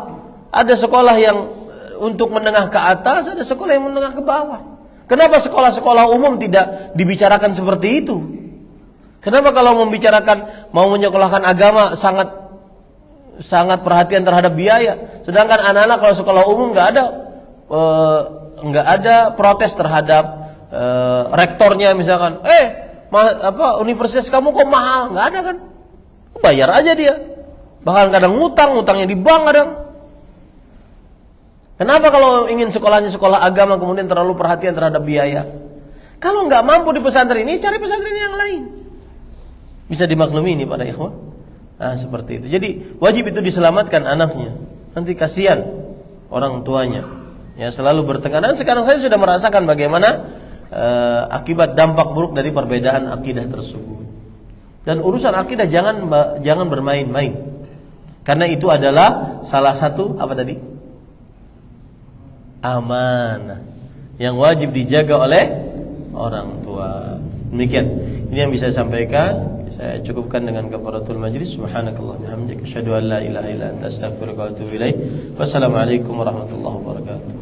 ada sekolah yang untuk menengah ke atas, ada sekolah yang menengah ke bawah. Kenapa sekolah-sekolah umum tidak dibicarakan seperti itu? Kenapa kalau membicarakan mau menyekolahkan agama sangat perhatian terhadap biaya, sedangkan anak-anak kalau sekolah umum nggak ada protes terhadap rektornya misalkan, universitas kamu kok mahal? Nggak ada kan? Bayar aja dia. Bahkan kadang ngutangnya di bank kadang. Kenapa kalau ingin sekolahnya sekolah agama kemudian terlalu perhatian terhadap biaya? Kalau nggak mampu di pesantren ini, cari pesantren yang lain. Bisa dimaklumi ini para ikhwah. Nah seperti itu. Jadi wajib itu diselamatkan anaknya. Nanti kasihan orang tuanya. Ya selalu bertengkar. Dan sekarang saya sudah merasakan bagaimana akibat dampak buruk dari perbedaan akidah tersebut. Dan urusan akidah jangan bermain-main. Karena itu adalah salah satu apa tadi? Amanah yang wajib dijaga oleh orang tua. Demikian. Ini yang bisa saya sampaikan. Saya cukupkan dengan kafaratul majlis. Subhanakallah bihamdika asyhadu an la ilaha illa anta astaghfiruka wa atubu ilaik. Wassalamualaikum warahmatullahi wabarakatuh.